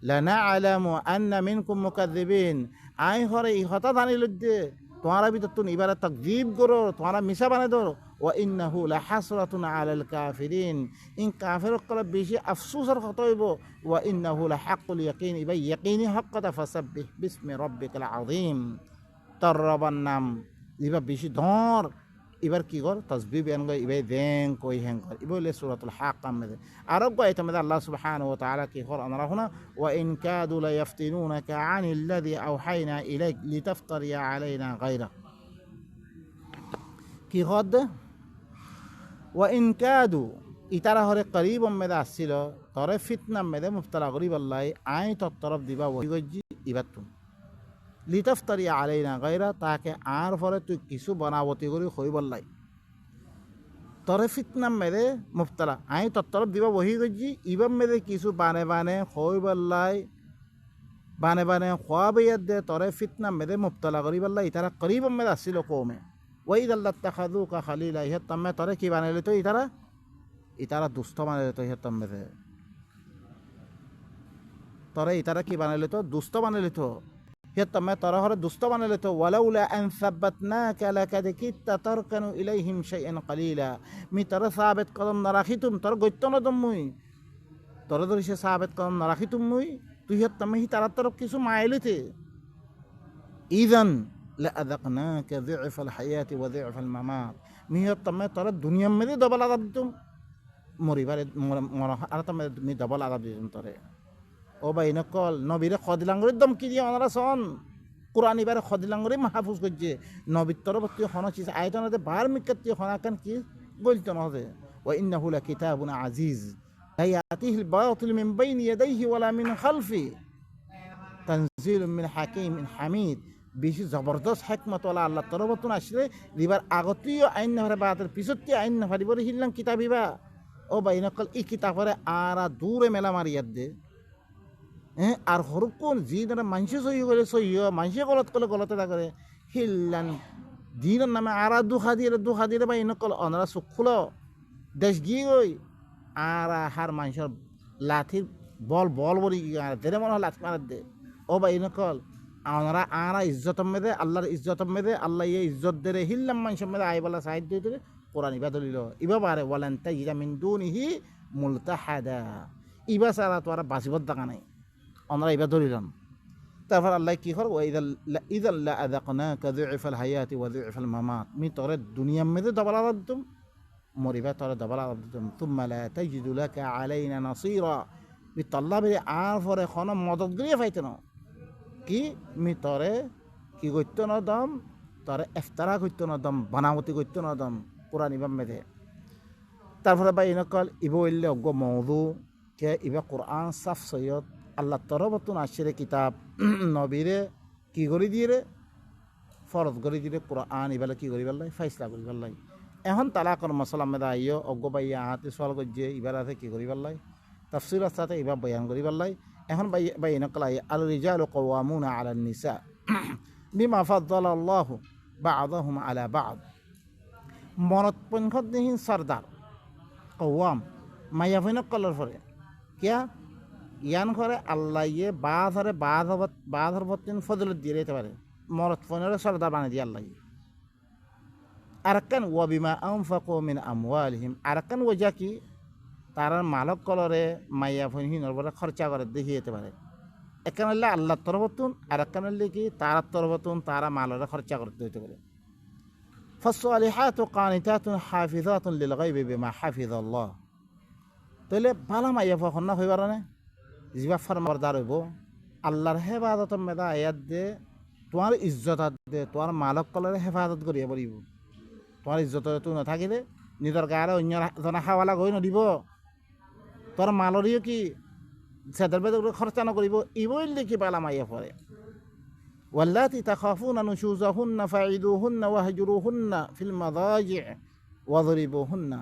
লানা'লামু আন্না মিনকুম মুকাযযিবিন আই হরে ই হতা জানি লদ্দে তোমারা ভিতর তুমি এবারে তাকযীব করো তোমারা মিশা বানাই দো ওয়া ইন্নাহু লাহাসরাতুন আলাল কাফিরিন ইন কাফির কলা বেশি আফসোসের কথা হইব ওয়া ইন্নাহু লাহাক্কুল ইয়াকিন ইবা ইয়াকিনি হক কথা ফাসাব্বিহ বিসমি রাব্বিকাল আযীম তার রবার নাম ইবা বেশি ধর এবার কি কর তাসবিহ বেন গই ইবাই দেন কই হেন কর ইবলে সূরাতুল হাক্কাম মে আরো গয়ত মে আল্লাহ সুবহানাহু ওয়া তাআলা কি কর আমরা হুনা ওয়া ইন কাদু লা ইফতিনুনাকা আনিল্লাযী আওহাইনা ইলাইক লিতাফতারি আলাইনা গায়রা কি হদ ওয়া ইন কাদু ইতারা হরে করিব মে আসছিল তরে ফিতনা মে মুবতলা করিব আল্লাহ আই তোর তরফ দিবা ওই গজি ইবাতুম লিতাফতারি আলাইনা গায়রা তাকে আর ফলে তুই কিছু বানাবতি করে হইবল্লাই তরে ফিতনাম মেরে মুফতলা আই তত্তরফ দিবা বহি গজি ইবাম মেরে কিছু বানে হইবল্লাই বানে খোয়াবাইয়াত দে তরে ফিতনাম মেরে মুফতলা করিবল্লাই তারা করিবম মেরে আসছিল কৌমে ওই আল্লাহ তাখাদুকা খালিলা ইহাত তাম্মে তরে কি বানাইলে তো ইতারা দুস্থ বানাইলে তো ইহাত তাম্মেরে তরে ইতারা কি বানাইলে তো দুস্থ বানাইলে তো হিয়াত্তামে তারা হরে দুস্থ বানাইলে তো ওয়ালাউলা আন সাব্বাতনাকা লাকাদ কিত্তা তারকানু ইলাইহিম শাইআন কালিলা মি তারা সাবিত কদম না রাখিতুম তোর গত্য না দমুই তোর ধরি সে সাবিত কদম না রাখিতুম মুই তুই হিয়াত্তামে হি তারা তরফ কিছু মাইলিতে ইযান লা আযাকনাকা যি'ফাল হায়াতি ওয়া যি'ফাল মামাত মি হিয়াত্তামে তারা দুনিয়া মেরে ডবল আযাব দিতুম মরিবারে আর তামে মি ডবল আযাব দিতুম তোরে ও ভাই নকল নবীরে খদিলাঙ্গরের দম কি দিয়ে ওনারা শোন কোরআন এবারে খদিলাঙ্গরে মাহফুজ করছে নবীর তরফ হন চিজ আয়তনতে বার মিকাত হনাকান কি বলতো না হবে ও ইন্নাহু লাকিতাবুন আজিজ লা ইয়াতিহিল বাতিল মিন বাইনি ইয়াদাইহি ওয়ালা মিন খালফি তানজিলুম মিন হাকিমিন হামিদ বেশি জবরদস্ত হিকমত ওয়ালা আল্লাহর তরফ আসলে দিবার আগতীয় আইন না বাতের পিছতে আইন না ফারিবরে হিললাম কিতাবিবা ও ভাই নকল এই কিতাবরে আরা দূরে মেলা মারিয়াত দে আর হরুপ কোন যি ধরে মানুষে সহি করে সহিও মানুষে গলত করলে গলতে তা করে হিল্লান দিনের নামে আরা দুখা দিয়ে বা ইনকল অনারা চোখ খুলো দেশ গিয়ে গই আর হার মানুষের লাঠির বল বল বলি দেরে মনে হয় লাঠি মারার দে ও বা ইনকল আমরা আরা ইজ্জতম মেদে আল্লাহর ইজ্জতম মেদে আল্লাহ ইয়ে ইজ্জত দেরে হিল্লাম মানুষের মেদে আইবালা সাহিত্য দিলে কোরআন ইবা দলিল ইবা পারে বলেন তাই ইরা মিন্দুনিহি মুলতাহাদা ইবা সারা তো আর বাঁচিবত দেখা নাই আমরা ইবা দলিলন তারপর আল্লাহ কি করবো ইদাল্লা আদাকনা কাযুইফাল হায়াতি ওয়া যুইফাল মামাত মি তোরে দুনিয়ার মেদে দবলা দিতুম মরিবা তোরে দবলা দিতুম তুম্মা লা তাজিদু লাকা আলাইনা নাসীরা মি তল্লা বেরে আর পরে কোন মদত গিয়ে পাইতে না কি মি তরে কি করত না দম তরে ইফতারা করত না দম বানামতি করত না দম কোরআন ইবাম মেদে তারপরে বা ইনকল ইবো ইল্লে অজ্ঞ মৌদু কে ইবা কোরআন সাফ সৈয়দ আল্লাহ তরবতুন আশিরে কিতাব নবীরে কি করি দিয়ে রে ফরজ করি দিয়ে কোরআন ইবালে কি করি পারলাই ফাইসলা করি পারলাই এখন তালাকর মশলা মেদা আইয় অজ্ঞ বাইয়া আহাতে সোয়াল করছে ইবার আছে কি করি পারলাই তাফসির সাথে ইবার বয়ান করি পারলাই এখন বাই নকল আই আল রিজালু কাওয়ামুনা আলা নিসা বিমা ফাদ্দালা আল্লাহু বা'দাহুম আলা বা'দ মরদ পঞ্খত দিহিন সরদার কওয়াম মাইয়া ফিনকলের পরে কিয়া ইয়ান করে আল্লাহ ইয়ে বাধর ভত্তিন ফজলত দিয়ে দিতে পারে মরদ ফোনের সরদার বানিয়ে দিয়ে আল্লাহ আরাকান ওয়াবিমা আনফাকু মিন আমওয়ালিহিম আরাকান ওজা কি তার মালক কলরে মাইয়া ফোনহীনর বলে খরচা করে দেখিয়ে যেতে পারে একানলে আল্লাহর তরফতুন আরাকানলে কি তার তরফতুন তারা মালরে খরচা করতে হইতে পারে ফাসসালিহাতু কানিতাতুন হাফিজাতুন লিল গায়বি বিমা হাফিজাল্লাহ তাহলে ভালো মাইয়া ফোন না হইবার না জিবা ফরমারদার হইব আল্লাহর হেফাজত মেদা আয়াত দে তোমার ইজ্জত দে তোমার মালক কলরে হেফাজত করিয়া পড়িব তোমার ইজ্জত তো নাথাকিলে নিজের গায়ে অন্য জনা খাওয়ালা গৈ নদিব তোর মালরিও কি সেদের বেদ খরচা নকরিব ইবই লিখি পালা মাইয়া পড়ে ওয়াল্লাতি তাখাফুনা নুশুজাহুন্না ফাইদুহুন্না ওয়াহজুরুহুন্না ফিল মাদাজি' ওয়াযরিবুহুন্না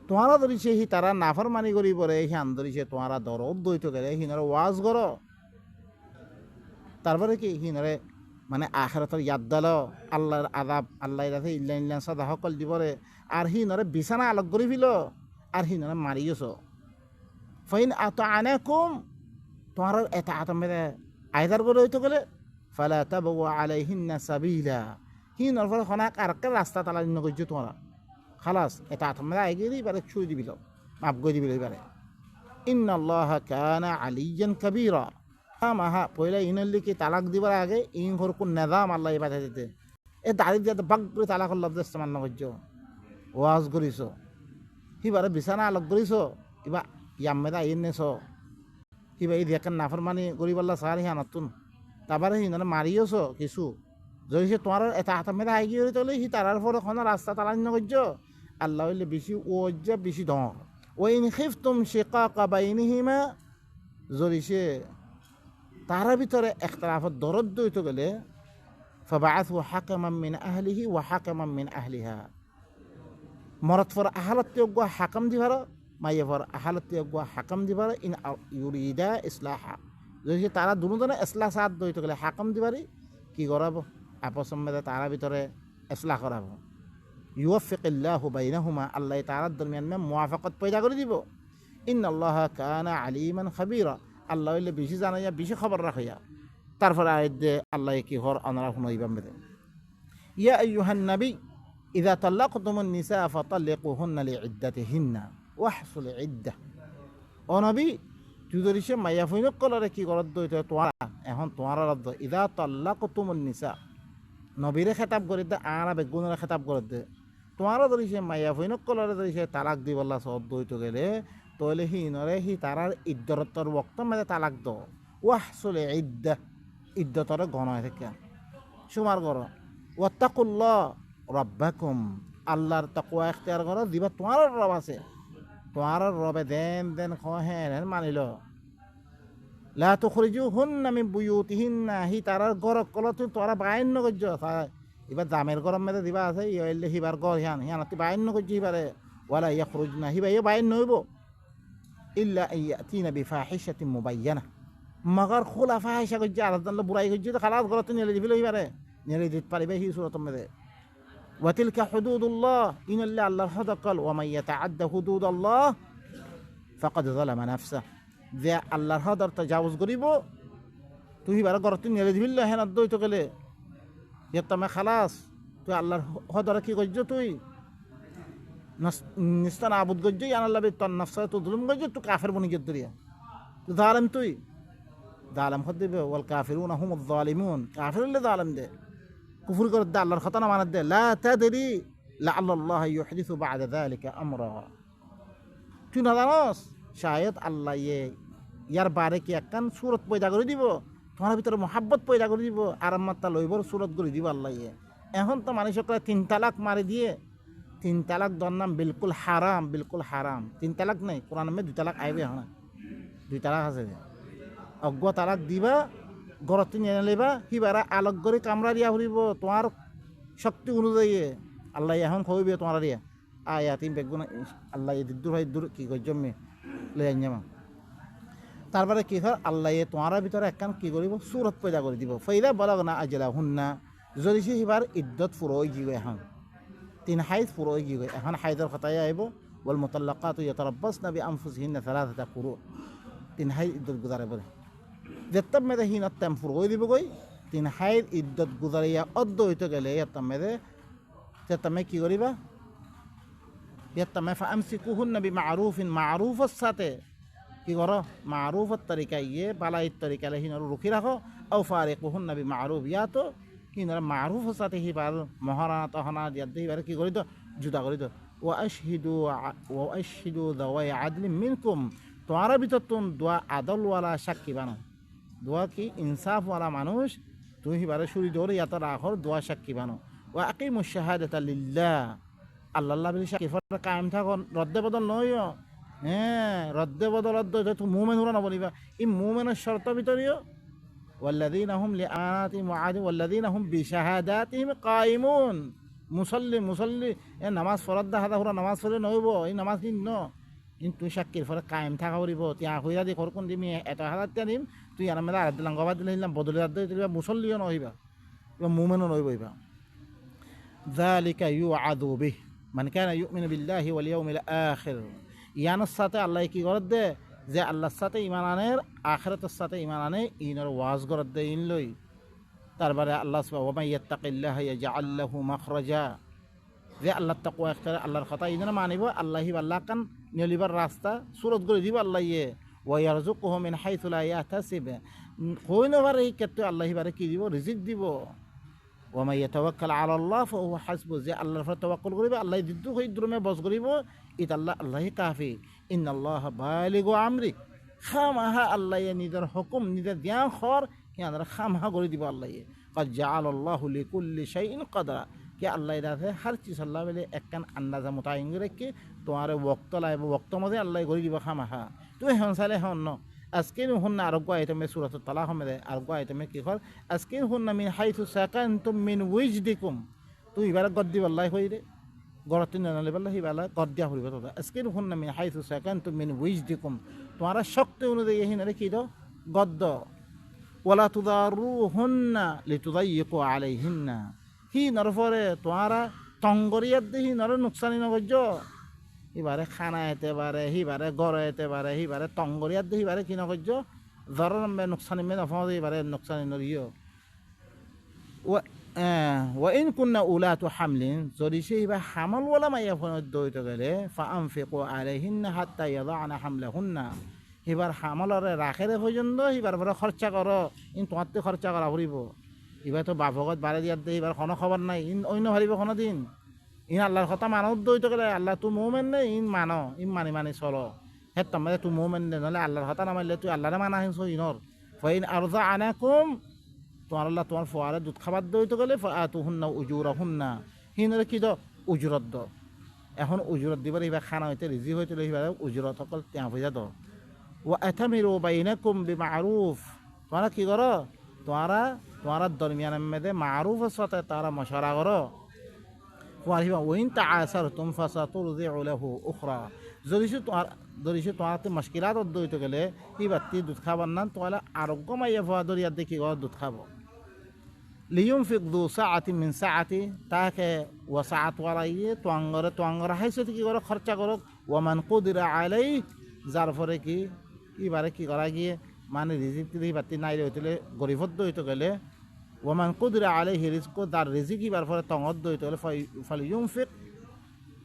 তোমারা ধরিছে হি তারা নাফরমানি করি পরে হিয়ান ধরিছে তোমারা দরদ দইতে গেলে হিনারে ওয়াজ করো তারপরে কি হিনারে মানে আখিরাতের ইয়াদ দাল আল্লাহর আযাব আল্লাহ রাতে ইল্লা ইল্লা সাদা হকল দিবরে আর হিনারে বিছানা আলোক করি ফিল আর হিনারে মারিয়ছ ফাইন আতাআনাকুম তোমার এতাআত মেরে আইদার করে হইতে গেলে ফালা তাবু আলাইহিন্না সাবিলা হিনার পরে খনাক আর একটা রাস্তা তালা নগজ্য তোমারা খালাস এটা তোমরা এগিয়ে দিবারে ছুঁই দিবিল মাফ করে দিবিল এবারে ইন্নাল্লাহা কানা আলিয়ান কাবীরা মাহা পয়লা ইনল্লি কি তালাক দিবার আগে ইন ঘর কোন নিজাম আল্লাহ বাধা দিতে এ দাড়ি দিয়ে বাগ করে তালাক লব্ধ ইস্তেমাল না করছ ওয়াজ করিস সিবারে বিছানা আলোক করিস কিবা ইয়ামেদা ইনেছ কিবা এই দেখেন নাফরমানি গরিবাল্লা সার হিয়া নতুন তারপরে সিনে মারিয়েছ কিছু যদি সে তোমার এটা হাতামেদা আগে হয়ে তাহলে সি তারার পরে কোনো রাস্তা তালাক না করছ আল্লাহ হইলে বেশি ওজা বেশি ডর ওইন খিফতুম শিকাকা বাইনিহিমা যদি সে তার ভিতরে ইখতিলাফত দরদ দইতে গেলে ফাবাআথু হাকামান মিন আহলিহি ওয়া হাকামান মিন আহলিহা মরদ ফর আহালত যোগ্য হাকাম দিবার মাইয়া ফর আহালত যোগ্য হাকাম দিবার ইন ইউরিদা ইসলাহা যদি সে তারা দুজনে ইসলাহ সাথ দইতে গেলে হাকাম দিবারি কি করাবো আপস মেদে তারা ভিতরে ইসলাহ করাবো ইউওয়াফিকিল্লাহু বাইনাহুমা আল্লাহ তাআলার দরমিয়ান মে মুওয়াফাকত পয়দা করে দিব ইন্নাল্লাহা কানা আলিমান খাবীরা আল্লাহ হইলে বেশি জানাইয়া বেশি খবর রাখিয়া তারপরে আয়াত দে আল্লাহ কি হর আনারা শুনাইবাম বেদে ইয়া আইয়ুহান নবী ইযা তাল্লাকতুমুন নিসা ফাতাল্লিকুহুন্না লিইদ্দাতিহিন্না ওয়াহসুল ইদ্দাহ ও নবী তুই যদি সে মাইয়া ফইনক কলরে কি করত দইতে তোরা এখন তোরা রদ ইযা তাল্লাকতুমুন নিসা নবীরে খেতাব করে দে আরা বেগুনরে খেতাব করে দে তোমারও যদি সে মাইয়া ফইনক কলরে যদি সে তালাক দিবল্লা সব দইতে গেলে তাহলে হি নরে হি তারার ইদ্দতর বক্ত মেদে তালাক দ ওয়াহসুল ইদ্দাহ ইদ্দতর গণ হয়ে থাকে সুমার গর ওয়াত্তাকুল্লাহ রব্বাকুম আল্লাহর তাকওয়া ইখতিয়ার করো দিবা তোমার রব আছে তোমার রবে দেন দেন হেন মানিল লা তুখরিজুহুন্না মিন বুয়ুতিহিন্না হি তারার ঘর কলত তোরা বাইন নগজ্য এবার জামের গরম মেদে দিবা আছে ইলে হিবার ঘর হিয়ান হিয়ানতি বাইন নগজ্য হিবারে ওয়ালা ইয়াখরুজনা হিবা ইয়ে বাইন নইব ইল্লা ইয়াতিনা বিফাহিশাতিন মুবায়্যানা মগর খোলা ফাহিশা গজ্য আর দল বুড়াই গজ্য তো খালাস ঘরতে নিলে দিবিল হিবারে নিলে দিত পারিবে হি সুরত মেদে ওয়াতিলকা হুদুদুল্লাহ ইনাল্লা আল্লাহর হদ কল ওয়া মান ইয়াতাআদ্দা হুদুদাল্লাহ ফাকাদ যালামা নাফসা। যে আল্লাহর হদর তাজাউজ করিব তুই বারা গরতি নেলে দিবিল্লা হেন দইত গেলে ইয়াত্তামে খালাস তুই আল্লাহর হদরে কি করছ তুই নিস্তান আবুদ করছ আনাল্লাহ তোর নফসা তো জুলুম করছ তুই কাফের বনি গিয়ে দরিয়া তুই জালেম তুই জালেম হদ দিবে ওয়াল কাফিরুনা হুমুজ জালিমুন কাফির হলে জালেম দে কুফর করে দে আল্লাহর কথা না মানাত দে লা তাদরি লাআল্লাল্লাহ ইউহদিসু বা'দা যালিকা আমরা। তুই না জানোস শায়দ আল্লাহ ইয়ার বারে কি একখান সুরত পয়দা করে দিব তোমার ভিতরে মহাব্বত পয়দা করে দিব আরামাত্তা লইবর সুরত করে দিব আল্লাহ এখন তো মানুষকে 3 তালাক মারি দিয়ে 3 তালাক দর নাম বিলকুল হারাম বিলকুল হারাম 3 তালাক নেই কোরআন মে 2 তালাক আইবে এখন 2 তালাক আছে অজ্ঞ তালাক দিবা গরত নিয়ে নেবা সিবারা আলোক করে কামরা দিয়া ফুরিব তোমার শক্তি অনুযায়ী আল্লাহ এখন খবিবে তোমার দিয়া আয়া তিন বেগুন আল্লাহ দূর হয় দূর কি কই জমি লই আইনামা তারপরে কি হয় আল্লাহ তোমার ভিতরে একখান কি করিব সুরত পয়দা করে দিব ফাইদা বলাগনা আজলা হুন্না যদি সে সিবার ইদ্যত ফুরোই গিয়ে এখন 3 হাইজ ফুরোই গিয়ে এখন হাইজের কথায় আইব ওয়াল মুতাল্লাকাতু ইয়াতারাব্বাসনা বিআনফুসিহিন্না সালাসাতা কুরু 3 হাইজ ইদ্যত গুজারে বলে যেতব মেদে হিনত টাইম ফুরোই দিব গই 3 হাইজ ইদ্যত গুজারিয়া অদ্দ হইতে গেলে ইয়াত মেদে তেতমে কি করিবা ইয়াতমে ফামসিকুহুন্না বিমারুফিন মারুফের সাথে কি করো মারুফের তরিকা বালাই তরিকা হিনর রুখি রাখো আও ফারিকুহুন্না বিমারুফ ইয়া তো হিনর মারুফের সাথে হিবার মহারানা তহনা দিয়া দিবার কি করি তো জুদা করি তো ওয়াশহিদু যাওয়াই আদলি মিনকুম তোমার ভিতর তুম দোয়া আদলওয়ালা সাক্ষী বানো দোয়া কি ইনসাফওয়ালা মানুষ তুই হিবারে শুরি ধরে ইয়াত রাখর দোয়া সাক্ষী বানো ওয়া আকিমুশ শাহাদাতা লিল্লাহ আল্লাহ বিল সাক্ষী ফর কায়েম থাকো রদ্দে বদল নয় হ্যাঁ রদ্দে বদল তুই মুমিন হলো না বলিবা এই মুমিনের শর্ত ভিতরেও والذين هم لآياتهم وعهدهم والذين هم بشهاداتهم قائمون মুসল্লি এ নামাজ ফরদ দা হাদা হুরা নামাজ পড়ে নইব এই নামাজ দিন ন কিন্তু সাক্ষীর ফলে কায়েম থাকা করিব তিয়া হইয়া দি করকুন দিমি এত হাজার তিয়া দিম তুই আর মেলা আদ লাঙ্গবা দিলে হিলাম বদলে দিলে মুসল্লিও নইবা এবার মুমিনও নইবা যালিকা ইউআদু বিহি মান কানা ইউমিনু বিল্লাহি ওয়াল ইয়াউমিল আখির ইয়ানোর সাথে আল্লাহ কি করে দে যে আল্লাহর সাথে ইমান আনের আখিরাতের সাথে ইমান আনে ইনর ওয়াজ করে দে ইন লই তারপরে আল্লাহ সুবহানাহু ওয়া মান ইয়াত্তাকিল্লাহা ইয়াজআল লাহু মাখরাজা যে আল্লাহর তাকওয়া ইখতিয়ার আল্লাহর কথা ইন মানিব আল্লাহি আল্লাহ কান নিলিবার রাস্তা সুরত করে দিব আল্লাহ ওয়া ইয়ারযুকুহু মিন হাইথু লা ইয়াহতাসিব কইনো বারে এই ক্ষেত্রে আল্লাহি বারে কি দিব রিজিক দিব ওয়া মান ইয়াতাওয়াক্কাল আলাল্লাহ ফাহুয়া হাসবু যে আল্লাহর উপর তাওয়াক্কুল করিবে আল্লাহ দিদ্দু হই দ্রুমে বস করিব ইত আল্লাহি কাফি ইন্নাল্লাহা বালিগু আমরি খামাহা আল্লাহ নিজের হুকুম নিজের জ্ঞান খর ইয়ানরা খামাহা করে দিব আল্লাহ قد جعل الله لكل شيء قدرا कि अल्लाह इधर हर चीज़ अल्लाह वाले एक कन अंदाज़ा मुताबिक रखे तुम्हारे वक्त लाए वक्त मध्य अल्लाह गोरी दिवा खामा हा तो हंसाले हन न अस्किन हुन्ना आरोग्य आयते में सूरत तलाक़ में दे आरोग्य आयते में की खर अस्किन हुन्ना मिन हाइथु साकनतुम मिन विजदिकुम तो इबारत गद्दी अल्लाह होई रे गरतिन न ले अल्लाह इबाला गद्दिया होई तो अस्किन हुन्ना मिन हाइथु साकनतुम मिन विजदिकुम तुम्हारा शक्ति अनुযায়ী यही न की दो गद्द वला तुदारुहुन्ना लितुदाय्यिकु आलैहिन्ना হি নরফরে তোমারা তঙ্গরিয়াত দেহি নর নুকসানি নগজ ইবারে খানা এতে পারে হিবারে গড় এতে পারে হিবারে তঙ্গরিয়াত দেহি বারে কি নগজ জরর মে নুকসানি মে নফাদ ইবারে নুকসানি নরিও ওয়া ইন কুননা উলাতু হামলিন যদি সে ইবা হামল ওয়ালা মাইয়া ফোন দইতে গেলে ফাআনফিকু আলাইহিন্না হাত্তা ইয়াদানা হামলাহুন্না হিবার হামলরে রাখেরে পর্যন্ত হিবার বড় খরচা করো ইন তোমাতে খরচা করা পড়িব এবার তো বাপকত বাড়ি দিয়ার দে এবার কোনো খবর নাই ইন অন্য হারিব কোনো দিন ইন আল্লাহর কথা মানব দইতে গেলে আল্লাহ তুই মোমেন নেই ইন মানো ইন মানি চলো হে তোমাদের তুই মোমেন নেই নহলে আল্লাহর কথা নামাইলে তুই আল্লাহরে মানা হিংস ইনর ফাইন আরজা আনাকুম তোমার আল্লাহ তোমার ফোয়ারে দুধ খাবার দইতে গেলে তু হুন্না উজুর হুন্না হিনরে কি দ উজুরত দ এখন উজুরত দিবার এবার খানা হইতে রিজি হইতে এবার উজুরত সকল ત્યાં হয়ে যাত ও এথামিরু বাইনাকুম বিমারুফ তোমরা কি করো তোমারা দরমিয়ান মেদে মারুফের সাথে তারা মশারা করো ওইন তা আসার তুম ফাসা তুরদিউ লাহু উখরা যদি তোমার মুশকিলাত দইতে গেলে এই বাতি দুধ খাবার না তোমার আরোগ্য মাইয়া ভয়া দরিয়া দেখি ঘর দুধ খাবো লিয়ুনফিক যু সাআতিন মিন সাআতি, তাকে ওয়াসাআত ওয়ালাইয়ে তোয়াঙ্গরে হাইসতে কি করো খরচা করো। ওয়ামান কুদিরা আলাই, যার ফলে কি এবারে কি করা গিয়ে মানে রিজিক দিই বাতি নাই হইতলে গরিবদ্দ হইতে গেলে ওয়ামান কুদিরা আলাইহি রিজকু, তার রিজিক ইবার ফলে তঙ্গদ্দ হইতে গেলে ফালিয়ুনফিক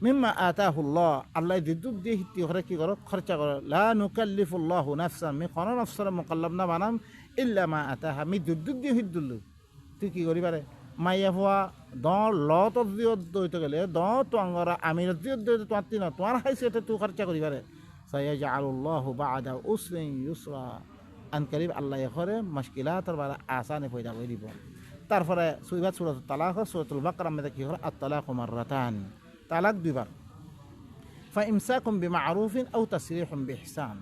মিম্মা আতাহুল্লাহ, আল্লাহ দিদুক দিয়ে হিত্তি করে কি করো খরচা করো। লা নুকাল্লিফুল্লাহু নাফসান, মি কোন নফসের মুকাল্লাফ না বানাম ইল্লা মা আতাহা, মি দুদুক দিয়ে হিদ্দুল্লু। তুই কি করি পারে মাইয়া ভুয়া লত দইতে গেলে তো আঙ্গরা আমির তোমার তিন তোমার হাইসিয়তে তুই খরচা করি পারে। সাইয়াজআলুল্লাহু বা'দা উসরিন ইউসরা, আন করিব আল্লাহ করে মুশকিলাতের বারে আসানে পয়দা করে দিব। তারপরে সূরাতুল তালাক, সূরাতুল বাকারার মধ্যে কি করে আত-তালাকু মাররাতান, তালাক দুইবার। ফাইমসাকুম বিমা'রুফিন আও তাসরিহুম বিইহসান,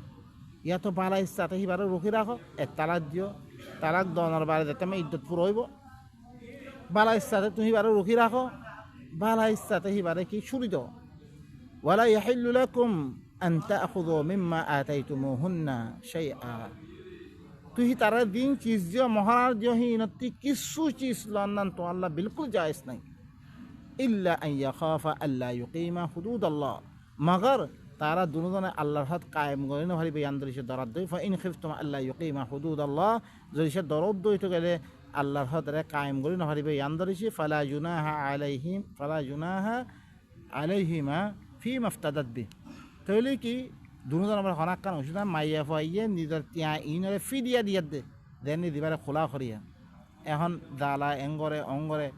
ইয়া তো বালা ইচ্ছাতে হিবারে রুখি রাখো, এক তালাক দিও। তালাক দনের বারে যাতে আমি ইদ্যত পুরো হইব, বালা ইচ্ছাতে তুমি হিবারে রুখি রাখো, বালা ইচ্ছাতে হিবারে কি ছুরি দাও। ওয়ালা ইয়াহিল্লু লাকুম আন তা'খুযু মিম্মা আতাইতুমুহুন্না শাইআ, তুই তারা দিন চিজ দিও মহারাজ দিও হি নতি কিছু চিজ লন্নান তো আল্লাহ বিলকুল জায়েজ নাই। ইল্লা আন ইয়াখাফা আল্লা ইউকিমা হুদুদাল্লাহ, মগর তারা দুজনে আল্লাহর হাত কায়েম করে না ভারি বেয়ান্দরিসে দরাদ দই। ফা ইন খিফতুম আল্লা ইউকিমা হুদুদাল্লাহ, যদি সে দরদ দইতে গেলে আল্লাহর হাত কায়েম করে না ভারি বেয়ান্দরিসে ফালা জুনাহা আলাইহিমা ফি মাফতাদাত বি, তাহলে কি দুজন আমরা হনাক কান ওষুধ মাইয়া ফাইয়ে নিজের তিয়া ইনরে ফিডিয়া দিয়া দেন দিবারে খোলা করিয়া। এখন দালা এঙ্গরে অঙ্গরে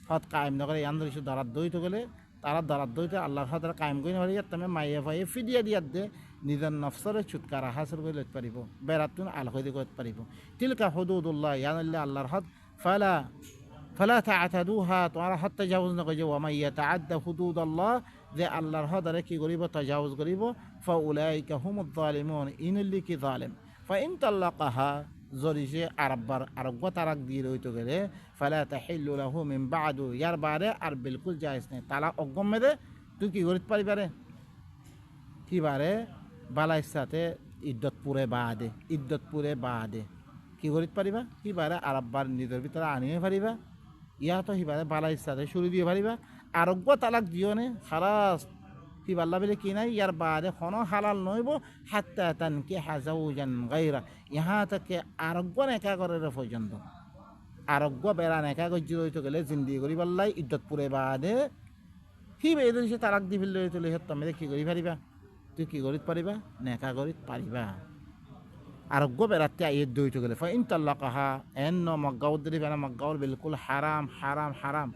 হত কায়েম নকরে ইয়ান্দরিসে দরাদ দইতে গেলে তারা দরাদ দইতে আল্লাহর হাত কায়েম করে না ভারি তুমি মাইয়া ফাইয়ে ফিডিয়া দিয়া দে নিজের নফসরে ছুটকারা হাসিল করে লইতে পারিব, বেড়াতুন আল হইতে করতে পারিব। তিলকা হুদুদুল্লাহ, ইয়ানাল্লাহ আল্লাহর হাত, ফালা তা'তাদুহা, তোমরা হাত তাজাউজ না করিও। ওয়া মান ইয়াতাআদ্দা হুদুদাল্লাহ, যে আল্লাহর হদরে কি করিব তাজাউজ করিব, ফাউলাইকা হুমুয যালিমুন, ইনুল্লি কি জালিম। ফাইন তাল্লাকাহা, যদি সে আরব্য তালাক দিয়ে রইতে গেলে ফালা তাহিল্লু লাহু মিন বা'দু, ইয়ার বারে আর বিলকুল জায়েজ নেই। তালাক অগম মেদে তুই কি করিতে পারিবারে কি বারে বালা ইচ্ছাতে ইদ্যত পুরে বাদে কি করিতে পারিবা কি বারে আরব্বার নিজের ভিতরে আনিয়ে পারিবা। ইয়া তো সিবারে বালা ইচ্ছাতে শুরু দিয়ে পারিবা। আরোগ্য তালাক দিও নে খালাস কি বাল্লা বলে কি নাই, ইয়ার বাদে কোনো হালাল নইব হাত্তা তানকিহা যাওজান গায়রা, ইহা থেকে আরোগ্য নেকা করে পর্যন্ত। আরোগ্য বেড়া নেকা গজ্জি রইতে গেলে জিন্দি করি পাল্লাই ইদ্যত পুরে বাদে সি বেদে সে তালাক দি ফেললে তুলে তুমি কি করি পারিবা, তুই কি করিতে পারিবা নেকা করিতে পারিবা। আরোগ্য বেড়াতে আইয়ে দইতে গেলে ফাইন তাল্লাকাহা এন মগ্গাউদ দিলি ফেনা মগ্গাউল বিলকুল হারাম হারাম হারাম।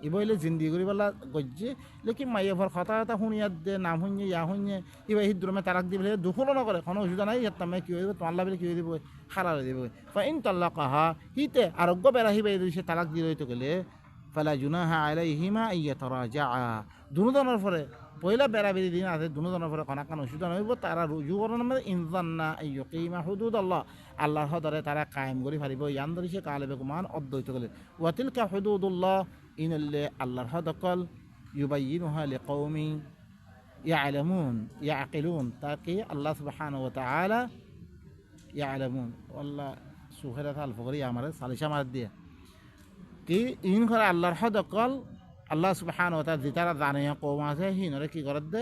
ইবইলে জিন্দি করি বলা গজ্জে লেকিন মাইয়া ভর কথা কথা শুনিয়াত দে নাম শুনিয়ে ইয়া শুনিয়ে ইবা হিদ্রমে তালাক দি ফেলে দুখলো নকরে কোনো অসুবিধা নাই। ইয়াত তুমি কি হইব তোমার লাভে কি হয়ে দিব হারাল দিব। ফাইন তাল্লাকাহা হিতে আরোগ্য বেড়া হিবা সে তালাক দি রইতে গেলে ফালা জুনাহা আলাইহিমা ইয়াতারাজাআ, দুজনের ফলে পয়লা বেড়াবেড়ি দিন আছে দুজনের ফলে কোনো কান অসুবিধা নইব। তারা রুজু করার মধ্যে ইনজান্না ইয়ুকিমা হুদুদাল্লাহ, আল্লাহর হদরে তারা কায়েম করি পারিব ইয়ান ধরিছে কালেবে কুমান অদ্বৈত গেলে। ওয়াতিলকা হুদুদুল্লাহ, ইনল্লে আল্লাহর হদকল ইউবাইয়িনুহা লিকৌমি ইয়ালামুন ইয়াকিলুন, তাকে আল্লাহ সুবহানাহু ওয়া তাআলা ইয়ালামুন আল্লাহ সুহেরা আল ফকরি আমারে সালিশা মার দিয়ে কি ইন করে আল্লাহর হদকল আল্লাহ সুবহানাহু ওয়া তাআলা যেতারা জানিয়া কওম আছে হিনরে কি করে দে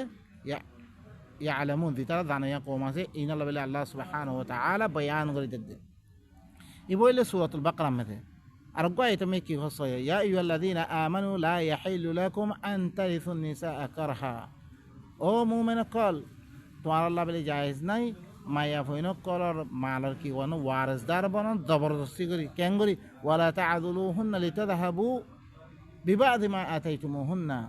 ইয়ালামুন, যেতারা জানিয়া কওম আছে ইনাল্লাহ বলে আল্লাহ সুবহানাহু ওয়া তাআলা বয়ান করে দে। ইবইলে সূরাতুল বাকারার মধ্যে আর গয় তুমি কি হস ইয়া আইয়ুহাল্লাযীনা আমানু লা ইয়াহিল্লু লাকুম আন তারিসুন নিসাআ কারহা, ও মুমিন কল তোমার আল্লাহ বলে জায়েজ নাই মায়া ফইন কলর মালর কি কোন ওয়ারিসদার বন জবরদস্তি করি কেন করি। ওয়ালা তা'দুলুহুন্না লিতাযহাবু বিবাদি মা আতাইতুমুহুন্না,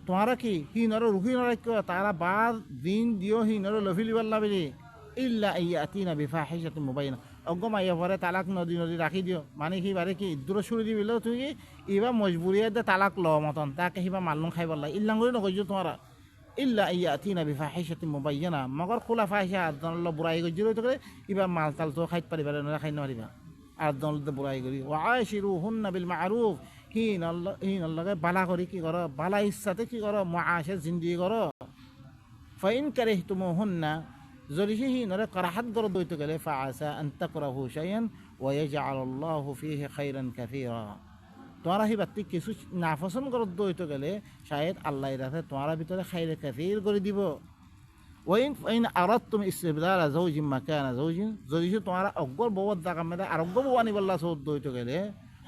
তোমারা কি হিনর রুহি নরাক্য তারা বাদ দিন দিও হিনর লফিলিবাল্লা বলি ইল্লা ইয়াতিনা বিফাহিশাতিন মুবাইনা, অজ্ঞ মাইয়া পরে তালাক নদী রাখি দিও মানে কি বারে কি দূর সুরি দিবিলেও তুই কি ইবা মজবুরিয়ে দে তালাক ল মতন তাকে সিবা মালুম খাই পাল্লা ইল্লাং করে নকইছো তোমারা ইল্লা ইয়াতিনা বিফাহিশাতিন মুবাইনা, মগর খোলা ফাহিশা আদনল বুড়াই গজ্জি রইতে করে ইবা মাল তাল তো খাইতে পারিবা না খাই নারিবা আদনল বুড়াই করি। ওয়াশিরুহুন্না বিল মা'রুফ, হিন আল্লাহকে বালা করি কি করো বালা ইচ্ছাতে কি করো মুআশা জিন্দেগি করো। ফাইন কারিহতুমুহুন্না, যদি সে হিনরে কারাহাত গর দইতে গেলে ফাআসা আন তাকরাহু শাইআন ওয়াইজআলুল্লাহু ফীহি খাইরান কাসীরা। তোমরা হি বাতি কিছু নাপসন্দ করত হইতে গেলে শায়দ আল্লাহ রাতে তোমার ভিতরে খাইরে কাসীর করে দিব। ওয়াইন আরাদতুম ইসতিবদালা যাওজিন মাকানা যাওজিন, যদি তোমরা অগ্গর বউর জায়গা মধ্যে আরোগ্য বউ আনিবাল্লাহ সৌদ হইতে গেলে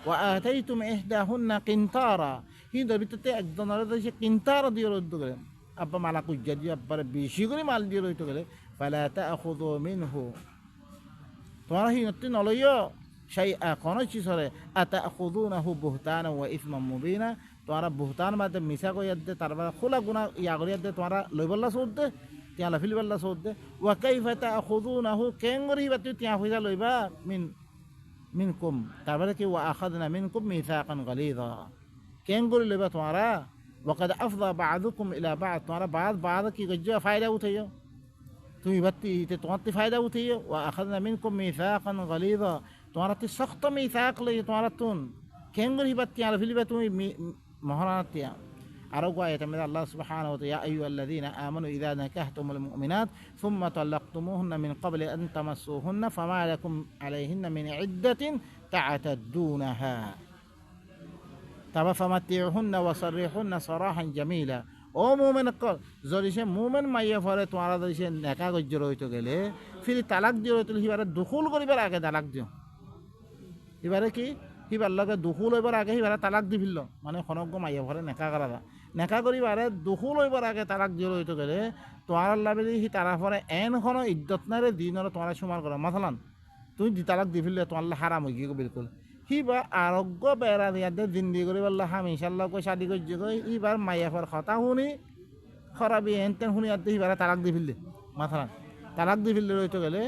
ওয়া আতাইতুম ইহদাহুন্না কিনতারা, কিন্তু ভিতরে একজনের সে কিনতারা দিয়ে রইতে গেলে আব্বা মালা কুজ্জা দিয়ে আব্বার বেশি করে মাল দিয়ে রইতে গেলে ফালা তাখুযু মিনহু, তোমরা হি নতি নলইও শাইআ কোন চিজরে আতাখুযুনাহু বুহতানা ওয়া ইসমান মুবিনা, তোমরা বুহতান মাঝে মিছা কইয়া দে তারপরে খোলা গুনাহ ইয়া করিয়া দে তোমরা লইবাল্লাহ সৌদ দে তিয়া লাফিলিবাল্লাহ সৌদ দে। ওয়া কাইফা তাখুযুনাহু কেঙ্গরি বাতি তিয়া হইলা লইবা মিনকুম, তারপরে কি ওয়া আখাযনা মিনকুম মিসাকান গালিযা, কেঙ্গরি লইবা তোমরা ওয়াকাদ আফযা বা'দুকুম ইলা বা'দ, তোমরা বাদ কি গজ্জা ফায়দা উঠাইও তুমি বাতি তোমার ফায়দা উঠাইও। ওয়া আখাযনা মিনকুম মিসাকান গালিযা, তোমরা তি সখ্ত মিসাক লই তোমরা তুন কেঙ্গরি বাতি লাফিলিবা তুমি মহারাতিয়া। আরো আয়াতে মধ্যে আল্লাহ সুবহানাহু ওয়া তাআলা ইয়া আইয়ুহাল্লাযীনা আমানু ইযা নাকাহতুমুল মুমিনাত সুম্মা তালাকতুমুহুন্না মিন ক্বাবলি আন তামাসসুহুন্না ফামা লাকুম আলাইহিন্না মিন ইদ্দাতিন তা'তাদ্দুনাহা ফামাত্তিউহুন্না ওয়া সাররিহুন্না সারাহান জামিলা। ও মুমিন কল, যদি সে মুমিন মাইয়া ফরে তোমারা যদি সে নেকা গজ্জর হইতে গেলে ফির তালাক দিয়ে হইতে হিবারে দুখুল করিবার আগে তালাক দিও। এবারে কি হিবার লগে দুখুল হইবার আগে হিবারে তালাক দি ফেলল, মানে খনজ্ঞ মাইয়া ফরে নেকা করা নেকা করিবারে দুখুল হইবার আগে তালাক দিয়ে হইতে গেলে তোমার আল্লাহ বলি সি তারা ফরে এন খন ইদ্যত নারে দিনরে তোমার সুমার করা মাথালান তুমি দি তালাক দি ফেললে তোমার হারাম হয়ে গিয়ে বিলকুল। হিবা আরোগ্য বেড়া দিয়াতে জিন্দি করি বললো হাম ইনশাল্লাহ কই শাদি করছি কই ইবার মাইয়া ফর কথা শুনি খরাবি এন তেন শুনি আর হিবারে তালাক দি ফেললে মাথালান তালাক দি ফেললে রইতে গেলে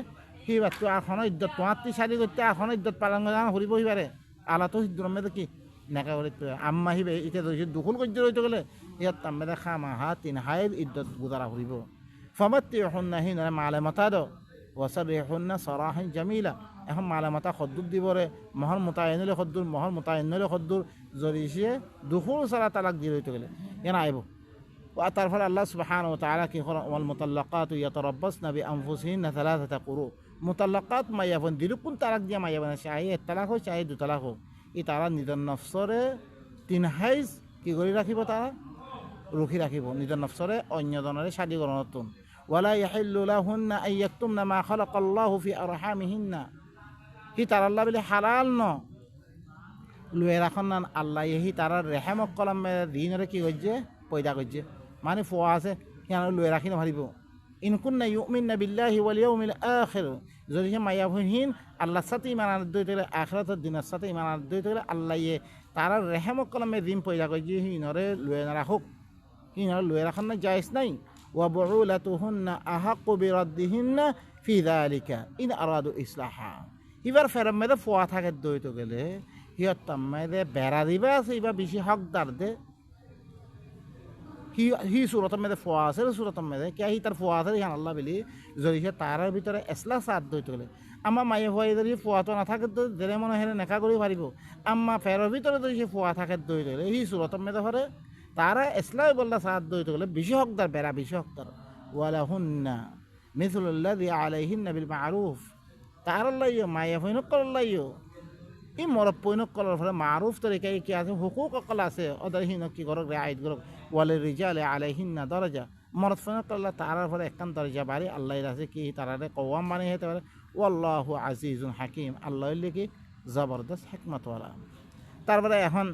হিবার তো এখন ইদ্যত তোমার তুই শাদি করতে এখন ইদ্যত পালন করিব হিবারে আলা তো সিদ্ধরমে কি নেকা করে আম্মা হিবে এতিয়া যদি দুখুল করতে রইতে গেলে ইয়াত তাম্মেদে খামাহা তিন হাইল ইদ্যত গুজারা করিব। ফামাত্তিউহুন্না হিনা মালে মাতা দ ওয়াসাররিহুন্না সারাহান জামিলা, এখন মালে মাতা খদ্দুর দিবরে মহর মোতায়েনলে খদ্দুর মহর মোতায়েনলে খদ্দুর জরিসিয়ে দুখুল সারা তালাক দিয়ে রইতে গেলে এনা আইব। তারপরে আল্লাহ সুবহানাহু ওয়া তাআলা কি করেন ওয়াল মুতাল্লাকাতু ইয়াতারাব্বাসনা বিআনফুসিহিন্না সালাসাতা কুরু, মুতাল্লাকাত মাইয়াবন দিলুকুন তালাক দিয়া মাইয়াবন চাই এক তালাক হোক চাই দু তালাক হোক ই তারা নিজের নফসরে তিন হাইজ কি করে রাখিব তারা রুখি রাখিব নিজের নফসরে অন্যজনের শাদী গ্রহণতুন। ওয়ালা ইয়াহিল্লু লাহুন্না আন ইয়াকতুমনা মা খালাকাল্লাহু ফি আরহামিহিন্না, হি তারা আল্লাহ বলে হালাল ন লুয়ে রাখন না আল্লাহ হি তারা রেহেমক কলম দিনরে কি করছে পয়দা করছে মানে ফোয়া আছে সিয়ান লুয়ে রাখি নভারিব। ইনকুন্না ইউমিননা বিল্লাহি ওয়াল ইয়াউমিল আখির, যদি সে মায়াবহীন আল্লাহর সাথে ইমান আনতে গেলে আখিরাতের দিনের সাথে ইমান আনতে গেলে আল্লাহ তারা রেহেমক কলমে দিন পয়দা করছে হিনরে লুয়ে না রাখুক, হিনরে লুয়ে রাখার না জায়েজ নাই। ওয়া বুউলাতুহুন্না আহাক্কু বিরাদ্দিহিন্না ফি যালিকা ইন আরাদু ইসলাহা, এবার ফেরার মেয়েদের ফোয়া থাকে দইতে গেলে হিয়র তাম্মাইদে বেড়া দিবা আছে এবার বেশি হকদার দে হি সুরতর মেয়েদের ফোয়া আছে সুরতর মেয়েদের কে হি তার ফোয়া আছে ইহান আল্লাহ বলি যদি সে তার ভিতরে এসলা সাথ দইতে গেলে আমার মায়ে ফোয়া যদি ফোয়াতো না থাকে তো যেনে মনে হেরে নেকা করে পারিব। আম্মা ফেরর ভিতরে যদি সে ফোয়া থাকে দইতে গেলে হি সুরতর মেয়েদের ঘরে তারা এসলাই বললা সাথ দইতে গেলে বেশি হকদার বেড়া বেশি হকদার। ওয়ালাহুন্না মিসলুল্লাযী আলাইহিন্না বিল মা'রুফ, তার লাইও মায়া ফইনক করার লাইও এই মরব পৈনক করার ফলে মারুফ তরিকায় কি আছে হুকুক অকল আছে ওদের হিনক কি করক রেআইত করক ওয়ালে রিজালে আলাইহিন্না দরজা মরদ ফইনক করলে তার ফলে একখান দরজা বাড়ি আল্লাহর আছে কি তারারে কওয়াম বানিয়ে হতে পারে। ওয়াল্লাহু আজিজুন হাকিম, আল্লাহ কি জবরদস্ত হিকমতওয়ালা। তারপরে এখন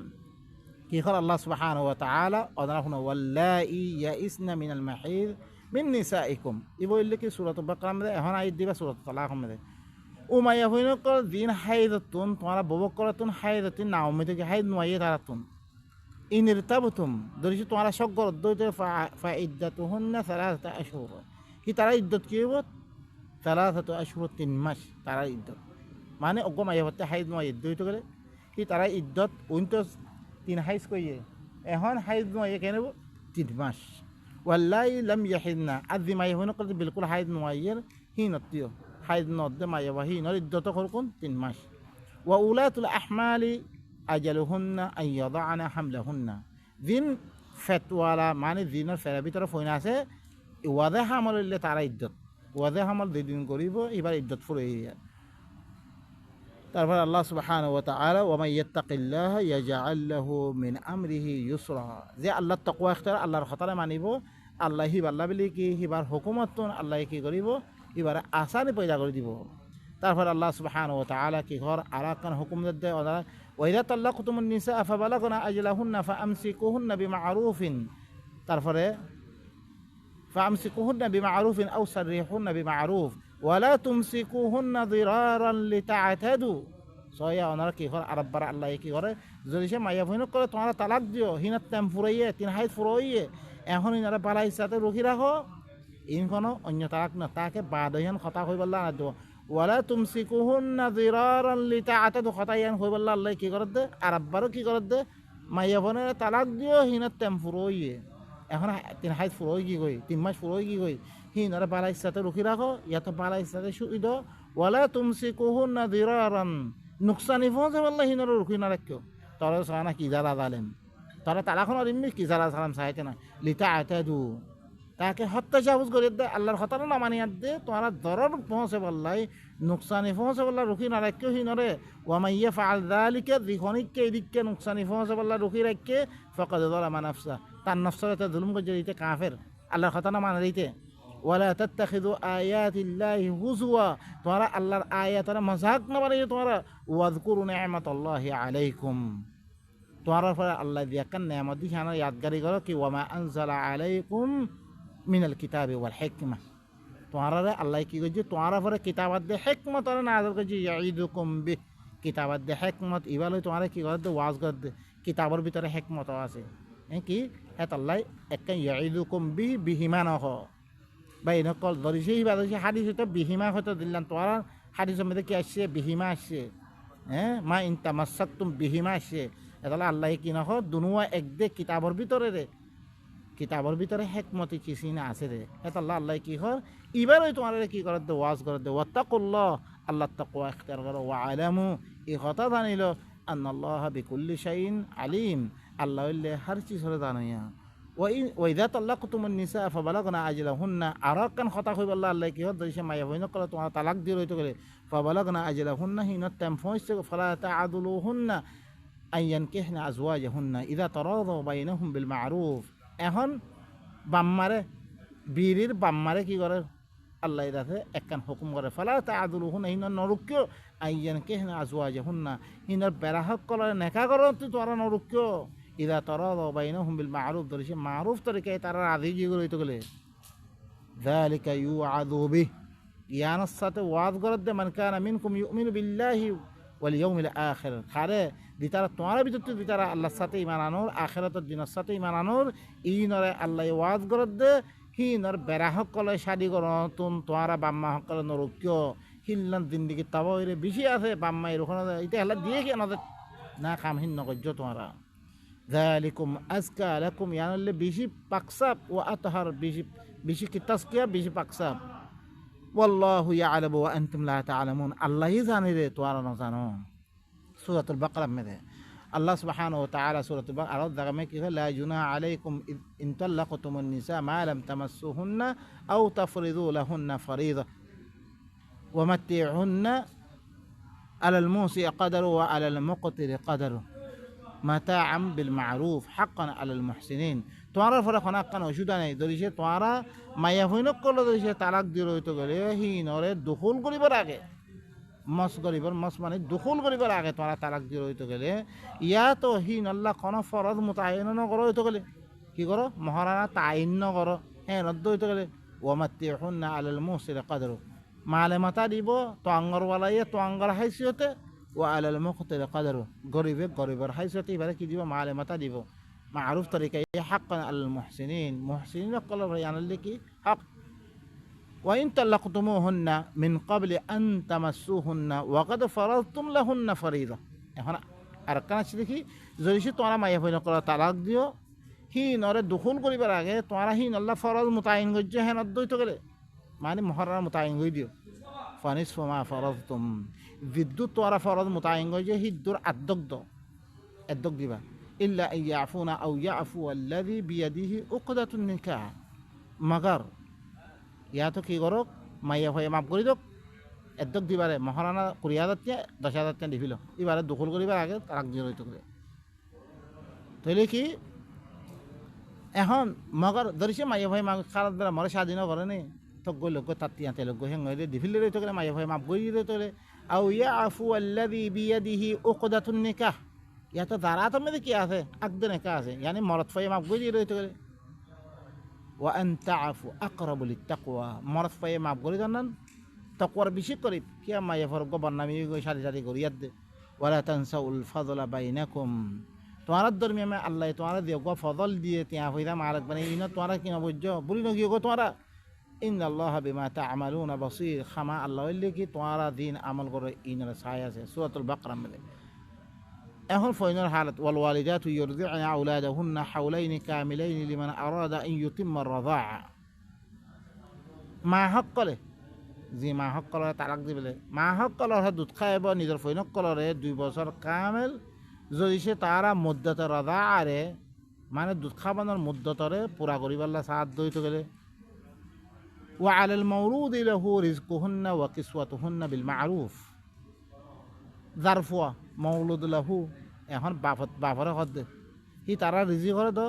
কি করে আল্লাহ সুবহানাহু ওয়া তাআলা ওদের এখন ওয়াল্লাহি ইয়াইসনা মিনাল মাহিদ মিন নিসাইকুম ই বললে কি সূরাত বাকরা মধ্যে এখন আয়াত দিবা সূরাত তালাক মধ্যে উমাইয়া হইনকর দিন হাইদাতুন তোমরা ববক করাতুন হাইদাতুন না উম্মতে কি হাইদ নয় তারাতুন ইনরতাবতুম দরিছি তোমরা সগর দইতে ফাইদাতুহুন্না সালাসাতা আশহুর, কি তারা ইদ্দত কি হবো সালাসাতু আশহুর 3 মাস তারা ইদ্দত মানে অগম আইয়া হতে হাইদ নয় দইতে গেলে কি তারা ইদ্দত উইন্টার 3 হাইজ কইয়ে এখন হাইদ নয় কেন 3 মাস। ওয়াল্লাহি লাম ইয়াহিদনা আদি মাইয়া হইনকর বিলকুল হাইদ নয় হি নতিও হাইদ নদে মাইয়া বাহি নর ইদ্দত করকুন 3 মাস। ওয়া উলাতুল আহমালি আজালুহুন্না আন ইয়াদানা হামলাহুন্না, দিন ফেতওয়ালা মানে দিনের ফেরার ভিতরে ফইনা আছে ওয়াদে হামল তারা ইদ্দত ওয়াদে হামল 2 দিন করিব এবার ইদ্দত ফুরে তারপর আল্লাহ সুবহানাহু ওয়া তাআলা ওয়া মান ইয়াত্তাকিল্লাহা ইয়াজআল লাহু মিন আমরিহি ইউসরা, যে আল্লাহর তাকওয়া ইখতার আল্লাহর খতারে মানিব, আল্লাহ হিবাল্লা বলি কি হিবার হুকুমত আল্লাহ কি করিব, এবার আসানি পয়দা করে দিব। তারপর আল্লাহ সুবহানাহু ওয়া তাআলা কি ঘর আরাকান হুকুম দেয়, ওয়া ইযা তাল্লাকতুমুন নিসা ফাবালাগনা আজলাহুন্না ফাআমসিকুহুন্না বিমা'রুফিন, তারপরে ফাআমসিকুহুন্না বিমা'রুফিন আও সাররিহুন্না বিমা'রুফ ওয়া লা তুমসিকুহুন্না দিরারান লিতা'তাদু। সয়া ওনারা কি করে আরববার আল্লাহ কি করে, যদি সে মাইয়া ভৈনক করে তোমরা তালাক দিও, হিনাত তেম ফুরাইয়ে তিন হাইত ফুরাইয়ে, এখন ইনারা বালাই সাথে রুখি রাখো, ইনখনো অন্য তালাক না, তাকে বাদ হইয়ান কথা হইবাল্লা না দেব, ওয়ালা তুমসিকুহুন্না দিরারান লিতা'তাদু কথা ইয়ান হইবাল্লা আল্লাহ কি করে দে, আরববারও কি করে দে, মাইয়া ভনের তালাক দিও হিনাত তেম ফুরাইয়ে, এখন তিন হাইত ফুরোই কি কই, 3 মাস ফুরোই কি কই, হিনারা বালাই সাথে রুখি রাখো, ইয়াত বালাই সাথে সুইদ, ওয়ালা তুমসিকুহুন্না দিরারান নুকসানি ফোঁসে বললে হিনারা রুখি না রাখিও, তোরা সানা কি জালা জালেম, তোরা তালাখন দিনমি কি জালা সালাম চাইতে না, লিতা'তাদু তাকে হত্যা চাবুজ করে দে, আল্লাহর হতার না মানিয়াত দে, তোমরা দরর পৌঁছে বললাই নুকসানি পৌঁছে বললা রুখি না রাখিও হিনরে, ওয়ামাইয়া ফাআল যালিকা দিখনিকে এদিকে নুকসানি পৌঁছে বললা রুখি রাখকে ফাকাদ যালামা নাফসা, তার নফসরে জুলুম করে দিতে কাফের, আল্লাহর কথা না মানে দিতে। ওয়ালা তাত্তাখিযু আয়াতিল্লাহি হুজওয়া, তোমরা আল্লাহর আয়াতের মজাক না বানিয়ে তোমরা, ওয়াযকুরু নি'মাতাল্লাহি আলাইকুম, তোমরা পরে আল্লাহ দিয়া কান নেয়ামত দি খানা ইয়াদগারি করো কি, ওয়ামা আনজালা আলাইকুম মিনাল কিতাবি ওয়াল হিকমা, তোমরা আল্লাহ কি কইছে তোমরা পরে কিতাবাত দে হিকমত আর নাযিল কইছে, ইয়াইদুকুম বি, কিতাবাত দে হিকমত ইবালে তোমরা কি করে দে ওয়াজ করে দে, কিতাবের ভিতরে হিকমত আছে কি হেত আল্লাহ একটা ইয়াইদুকুম বি বিহিমা নহ, বা এনেকল ধরিছে হিবা ধরিছে হাদিস হয়তো বিহিমা হয়তো দিলাম, তোমার হাদিসের মধ্যে কি আসছে বিহিমা আসছে, হ্যাঁ মা ইনতামাসাকতুম বিহিমা আসছে, তাহলে আল্লাহ কি নহ দুনুয়া এক দে কিতাবর ভিতরে রে, কিতাবর ভিতরে হেকমতি কিছু না আছে রে, হেত আল্লাহ আল্লাহ কি হর এবার ওই তোমার কি করে দে ওয়াজ করে দে, ওয়াত্তাকুল্লাহ আল্লাহ তাকওয়া ইখতিয়ার করো, ওয়া আলামু এই কথা জানিল আন্নাল্লাহা বিকুল্লি শাইইন আলিম, আল্লাহ হইলে হার চিজ হলে জানাইয়া। ওয়া ইযা তাল্লাকতুমুন নিসা ফাবালাগনা আজলাহুন্না, আর কান কথা কইব আল্লাহ আল্লাহ কি হর দইছে মাইয়া হইন করে তোমার তালাক দিয়ে রইতে গেলে, ফাবালাগনা আজলাহুন্না হিন টাইম পৌঁছছে, ফালা তাআদুলুহুন্না আইয়ানকিহনা আজওয়াজাহুন্না ইযা তারাদাউ বাইনাহুম বিল মা'রুফ, এখন বাম্মারে বীরির বাম্মারে কি করে আল্লাহ রাতে একখান হুকুম করে, ফালা তাআদুলুহুন্না হিন নরুক্য আইয়ানকিহনা আজওয়াজাহুন্না, হিনার বেরাহক কলে নেকা করো তুই তোরা নরুক্য, ইদা তারাদাউ বাইনাহুম বিল মা'রুফ, ধরিছে মা'রুফ তরিকায় তারা রাজি কি করে হইতে গেলে, যালিকা ইউআযু বিহ, ইয়ানার সাথে ওয়াজ করে দে, মান কানা মিনকুম ইউমিনু বিল্লাহি ওয়াল ইয়াউমিল আখির, খারে দিতারা তোমার ভিতর দিতারা আল্লাহর সাথে ঈমান আনোর, আখিরাতের দিনের সাথে ঈমান আনোর, ইনরে আল্লাহ ওয়াজ করে দে, হিনর বেরাহক কলে শাদি করো তুন তোমরা বাম্মা হকলে নরুক্য, হিল্লান জিন্দিগি তাবইরে বেশি আছে বাম্মা এরকম এটা হেলা দিয়ে কি আমাদের না কামহীন নগজ্য তোমরা, যালিকুম আজকা লাকুম ইয়ানলে বেশি পাকসাব, ও আতহার বেশি বেশি কি তাসকিয়া বেশি পাকসাব, ওয়াল্লাহু ইয়ালামু ওয়া আনতুম লা তা'লামুন, আল্লাহই জানে রে তোমরা না জানো। সূরাতুল বাকারা মধ্যে আল্লাহ সুবহানাহু ওয়া তাআলা সূরাতুল বাকারা আর জায়গা মে কি হয়, লা জুনাহা আলাইকুম ইন তাল্লাকতুমুন নিসা মা লাম তামাসসুহুন্না আও তাফরিদু লাহুন্না ফরিদা ওয়া মাত্তি'হুন্না আলাল মুসি কদরু ওয়া আলাল মুকতিরি কদরু মাতাআম বিল মা'রুফ হাক্কান আলাল মুহসিনিন, তোমার ফলে খনাক্কান অসুবিধা নেই, ধরিছে তোমারা মাইয়া হইনক করলে ধরিছে তালাক দিয়ে রইতে গেলে হিনরে দখল করিবার আগে, মস গরিবর মস মানে দখল করিবার আগে তোমরা তালাক দিয়ে রইতে গেলে, ইয়া তো হিন আল্লাহ কোনো ফরজ মুতায়িন ন করো হইতে গেলে কি করো মহারানা তাইন ন করো, হ্যাঁ রদ্দ হইতে গেলে, ওয়া মাত্তি'হুন্না আলাল মুহসিরি কদরু, মালে মাতা দিব তো আঙ্গরওয়ালাইয়ে তো আঙ্গর হাইসিয়তে, ও আলাল মুকতিরি কদরু গরিবে গরিবের হাইসিয়তে এবারে কি দিব মালে মাতা দিব, মা'রুফ তরিকায় হাক্কান আলাল মুহসিনিন, মুহসিনিন কল আনলে কি হক, ওয়া ইন তাল্লাকতুমুহুন্না মিন ক্বাবলি আন তামাসসুহুন্না ওয়া ক্বাদ ফারাদতুম লাহুন্না ফরিদা, এখন আর কান আছে দেখি যদি তোমরা মাইয়া হইন কল তালাক দিও, হিনরে দখল করিবার আগে তোমরা হিন আল্লাহ ফরজ মুতায়িন করছে হেন দইতে গেলে মানে মহারানা মুতায়িন করে দিও, ফানিসফু মা ফারাদতুম, বিদ্যুৎ তোমরা ফরজ মুতায়িন করছে হিদ্দুর আদ্দক দিবা, ইল্লা ইয়াফুনা আও ইয়াফু আল্লাযী বিয়াদিহি উকদাতুন নিকাহ, মাগার ইয়া তো কি করক মাইয়া হয়ে মাফ করে দোক, এদ্যক দিবারে মহারানা 20,000 টিয়া 10,000 টিয়া দিছিল এবারে দখল করিবার আগে তারাক দিয়ে রইতে করে তাইলে কি এখন মগর ধরিছে মাইয়া ভাই মাগ খারাপ বেলা মরে স্বাধীন করে নি তক গই লোক তার তিয়া তেল গই হেঙ্গ দিফিলে রইতে করে মাইয়া ভাই মাপ গই রইতে করে আও ইয়াফু আল্লাযী বিয়াদিহি উকদাতুন নিকাহ ইয়া তো দারাতের মধ্যে কি আছে আকদ নিকাহ আছে মানে মরদ ফাই মাপ গই রইতে করে ওয়া আন তাআফু আকরাবু লিত্তাকওয়া মরদ ফাই মাপ গই জানান তাকওয়ার বেশি করি কি মাইয়া ফর গবরনামি গই সারি সারি করি ইয়াদ ওয়ালা তানসাউল ফাদলা বাইনাকুম তোমার ধর্মী আমি আল্লাহ তোমার দিও গো ফজল দিয়ে তিয়া হইরা মারক মানে ইন তোমার কি নবজ্জ বলি নগিয়ে গো তোমার ইন্নাল্লাহা বিমা তা'মালুনা বাসীর খামা আল্লাহ হইলে কি তোমার দিন আমল করে ইনর ছায় আছে সূরাতুল বাকরা মধ্যে এখন ফইনর হালত ওয়াল ওয়ালিদাতু ইউরদি'না আওলাদাহুন্না হাওলাইনি কামিলাইনি লিমান আরাদা আন ইউতিম্মা আর-রাদা'a মা হক করে যে মা হক করে তালাক দিবেলে মা হক কলর দুধ খাইব নিজের ফইনক কলরে 2 বছর কামেল যদি সে তারা মুদ্দতে রাদা আরে মানে দুধ খাবানোর মুদ্দতরে পুরা করিবাল্লা সাহায্য হইতে গেলে ওয়া আলাল মাওলুদি লাহু রিজকুহুন্না ওয়া কিসওয়াতুহুন্না বিল মা'রুফ জারফুয়া মাওলুদ লাহু এখন বাপরে হদ দে হি তারা রিজিক করে দো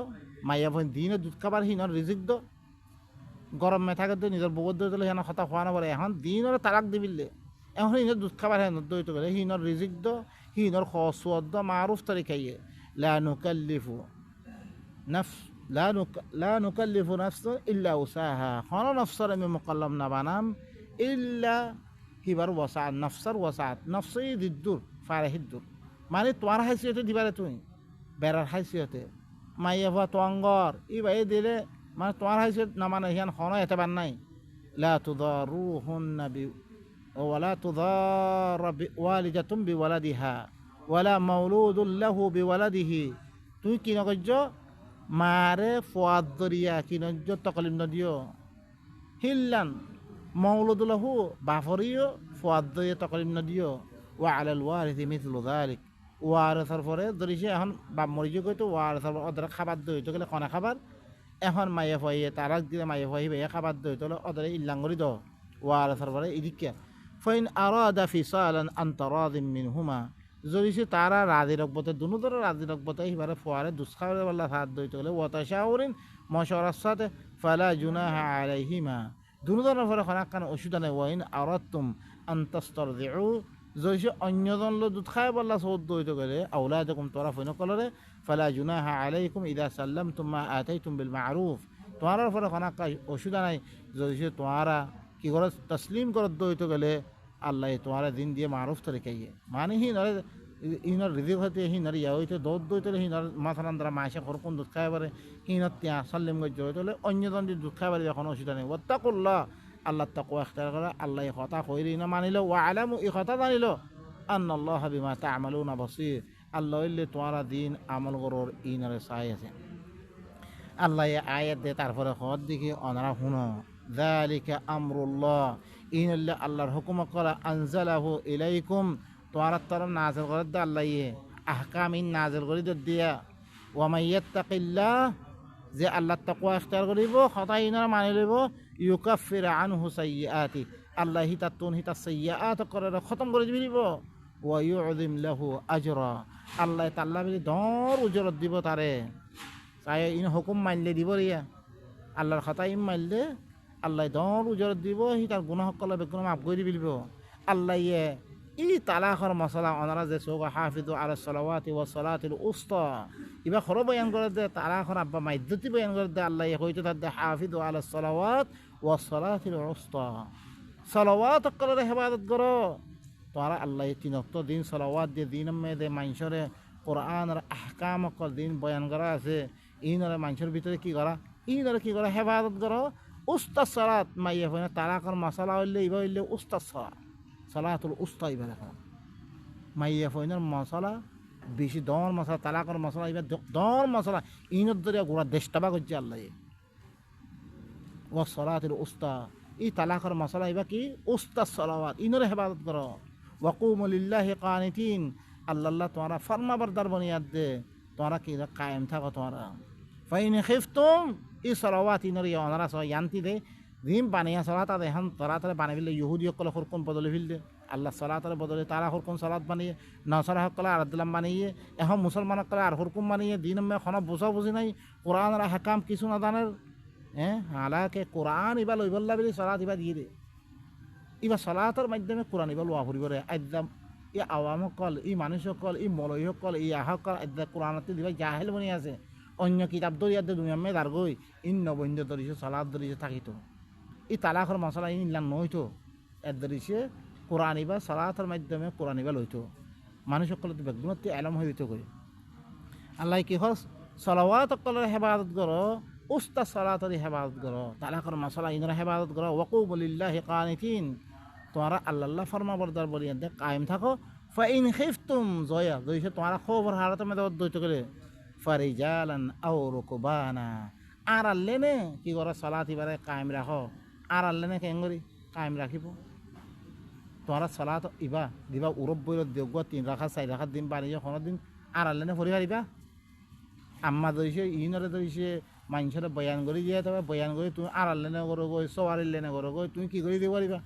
মাইয়া ফোন দিনে দুধ খাবার হিনর রিজিক দো গরম মে থাকে তো নিজের বগর দিলে হেন কথা খোয়া না পারে এখন দিনের তালাক দিবিলে এখন হিনর দুধ খাবার হেন দইতে গেলে হিনর রিজিক দো হিনর খসওয়াদ মারুফ তরিকাইয়ে লা নুকাল্লিফু নাফস লা নুকাল্লিফু নাফস ইল্লা উসাহা কোন নফসর আমি মুকাল্লাম না বানাম ইল্লা হিবার ওয়াসাত নফসর ওয়াসাত নফসই দিদ্দুর ফারাহিদ্দুর মানে তোমার হাইসিয়তে দিবারে তুমি বেড়ার হাইসিয়তে মাইয়া ভা তোয়াঙ্গর ই ভাই দিলে মানে তোমার হাইসিয়ত না মানে হিয়ান হন এতে বান নাই লা তুদারুহুন্না বি ولا تضار والدة بولدها ولا مولود له بولده তুই কি নগজ্য মারে ফুয়াদ দরিয়া কি নজ্য তকলিম নদিও হিল্লান মৌলুদুল্লাহু বাফরিও ফুয়াদ দরিয়া তকলিম নদিও ওয়া আলাল ওয়ারিসি মিসলু যালিক ওয়ারিসের পরে ধরিছে এখন বাপ মরিজ কইতো ওয়ারিসের ওদের খাবার দইতো গেলে কোনা খাবার এখন মাইয়া ফাইয়ে তারাক দিলে মাইয়া ফাই ভাইয়া খাবার দইতো ওদের ইল্লাঙ্গরি দ ওয়ারিসের পরে ইদিকে ফাইন আরাদা ফিসালান আন তারাদিম মিনহুমা যদি সে তারা রাজি রকবতে দুনো ধরে রাজি রকবতে এবারে ফোয়ারে দুষ্খারে বল্লা সাথ দইতে গেলে ওয়াতাশাউরিন মশওয়ারার সাথে ফালা জুনাহা আলাইহিমা দুনো ধরনের পরে খানাকান অসুবিধা নেই ওয়াইন আরাদতুম আন তাস্তারদিউ যদি সে অন্যজন লো দুধ খায় বল্লা সৌদ দইতে গেলে আওলাদাকুম তোরা ফইন কলরে ফালা জুনাহা আলাইকুম ইদা সাল্লামতুম মা আতাইতুম বিল মা'রুফ তোমার পরে খানাকা অসুবিধা নাই যদি সে তোমারা কি করে তসলিম করে দইতে গেলে আল্লাহ তোমার দিন দিয়ে মারুফ তরিকাইয়ে মানে হি নরে ইনর রিজিক হতে হি নরে ইয়া হইতে দৌদ দইতে হি নর মাথান দ্বারা মাসে খরকুন দুধ খাই পারে হি নর তিয়া সাল্লিম গজ্জ হইতে হলে অন্যজন যদি দুধ খাই পারে এখন অসুবিধা নেই ওয়াত্তাকুল্লাহ আল্লাহ তাকওয়া ইখতিয়ার করে আল্লাহ এই কথা কইরি না মানিল ওয়া আলামু এই কথা জানিল আন্নাল্লাহ বিমা তা'মালুনা বাসীর আল্লাহ হইলে তোমার দিন আমল করর ইনরে চাই আছে আল্লাহ এই আয়াত দে তারপরে হদ দেখি অনারা শুনো যালিকা আমরুল্লাহ ইনল্লাহ আল্লাহর হুকুম করা আনজালাহু ইলাইকুম তোমার তরফ নাযিল করে দে আল্লাহ আহকাম ইন নাযিল করে দিয়া ওয়া মাইয়াত্তাকিল্লাহ যে আল্লাহ তাকওয়া ইখতিয়ার করিব খতা ইনার মানি লইব ইউকাফির আনহু সাইয়্যাতি আল্লাহ হিতাতুন হিতা সাইয়্যাত করে খতম করে দিব ওয়া ইউযিম লাহু আজরা আল্লাহ তাআলা বলি দর উজরত দিব তারে চাই ইন হুকুম মানলে দিব রিয়া আল্লাহর খতা ইন মানলে আল্লাহ দর উজরত দিব সি তার গুনাহ কলে বেগুনা মাফ করে দিব আল্লাহ ই তালাখর মশলা অনারা যে চৌক হাফিজু আলা সালাওয়াতি ওয়া সালাতিল উস্তা ইবা খর বয়ান করে দে তালাখর আব্বা মাইদ্যতি বয়ান করে দে আল্লাহ হইতে তার দে হাফিজু আলা সালাওয়াত ওয়া সালাতিল উস্তা সালাওয়াত কলে হেফাজত করো তোরা আল্লাহ তিন ওয়াক্ত দিন সালাওয়াত দিয়ে দিন মে দে মাইনসরে কোরআনের আহকাম কল দিন বয়ান করা আছে ইনরে মাইনসর ভিতরে কি করা ইনরে কি করা হেফাজত করো উস্তাদ সালাত মাইয়া হয় না তালাকর মশলা হইলে ইবা হইলে উস্তাদ সালাত সালাতুল উস্তা ইবা দেখা মাইয়া ফইনার মশলা বেশি দর মশলা তালাকর মশলা ইবা দর মশলা ইনত দরিয়া গোড়া দেশটাবা করছে আল্লাহ ও সালাতুল উস্তা ই তালাকর মশলা ইবা কি উস্তাদ সালাওয়াত ইনরে হেফাজত করো ওয়াকুমু লিল্লাহি কানিতিন আল্লাহ তোমরা ফরমা বরদার বনিয়াদ দে তোমরা কি কায়েম থাকো তোমরা ফাইন খিফতুম ই সালাওয়াত ইনরে অনারা সহ ইয়ান্তি দে দিন বানিয়া চলা তাদের এখন তারা তারা বানিয়ে ফেললে ইহুদি সকলে হরকম বদলে ফেললে আল্লাহ চলা তারা বদলে তারা হরকম চলাত বানিয়ে নসরা সকলে আর দিলাম বানিয়ে এখন মুসলমান সকলে আর হরকম বানিয়ে দিন এখন বোঝা বুঝি নাই কোরআনের হাকাম কিছু না জানের হালাকে কোরআন এবার লইবল্লা বলে চলাত এবার দিয়ে দে এবার চলাতের মাধ্যমে কোরআন এবার লোয়া ফুরিবরে একদম ই আওয়ামসকল ই মানুষসকল ই মলয়সকল ই আহসকল একদম কোরআনতে দিবা জাহেল বনি আছে অন্য কিতাব দরিয়াতে দুনিয়া মে দার গই ইন নবৈন্য ধরিছে চলাত ধরিছে থাকিত ই তালাখর মশলা ইনলাম নইতো এর ধরিছে কোরআন এবার চলাতের মাধ্যমে কোরআন এবার লইতো মানুষ সকল বেগুণতে এলম হয়ে দিত কই আল্লাহ কি হস সলাওয়াত সকলের হেফাজত করো উস্তা সলাতরি হেফাজত করো তালাখর মশলা ইনরা হেফাজত করো ওয়াকুবুলিল্লাহি কানিতিন তোমরা আল্লাহ ফরমা বরদার বলি কায়েম থাকো ফাইন খিফতুম জয়া দইছে তোমরা খবর হারাত মে দইতে করে ফারিজালান আও রুকবানা আর আল্লেনে কি করে সালাত ইবারে কায়েম রাখো আর আল্লেনে কেঙ্গরি কায়েম রাখিব তোমরা সালাত ইবা দিবা উরব বইল দেগো 3 রাখা 4 রাখা দিন বানিয়ে কোনো দিন আর আল্লেনে পড়ি পারিবা আম্মা দইছে ইনরে দইছে মানুষের বয়ান করে দিয়ে তবে বয়ান করে তুমি আর আল্লেনে করো গই সওয়ারির লেনে করো গই তুমি কি করে দিব পারিবা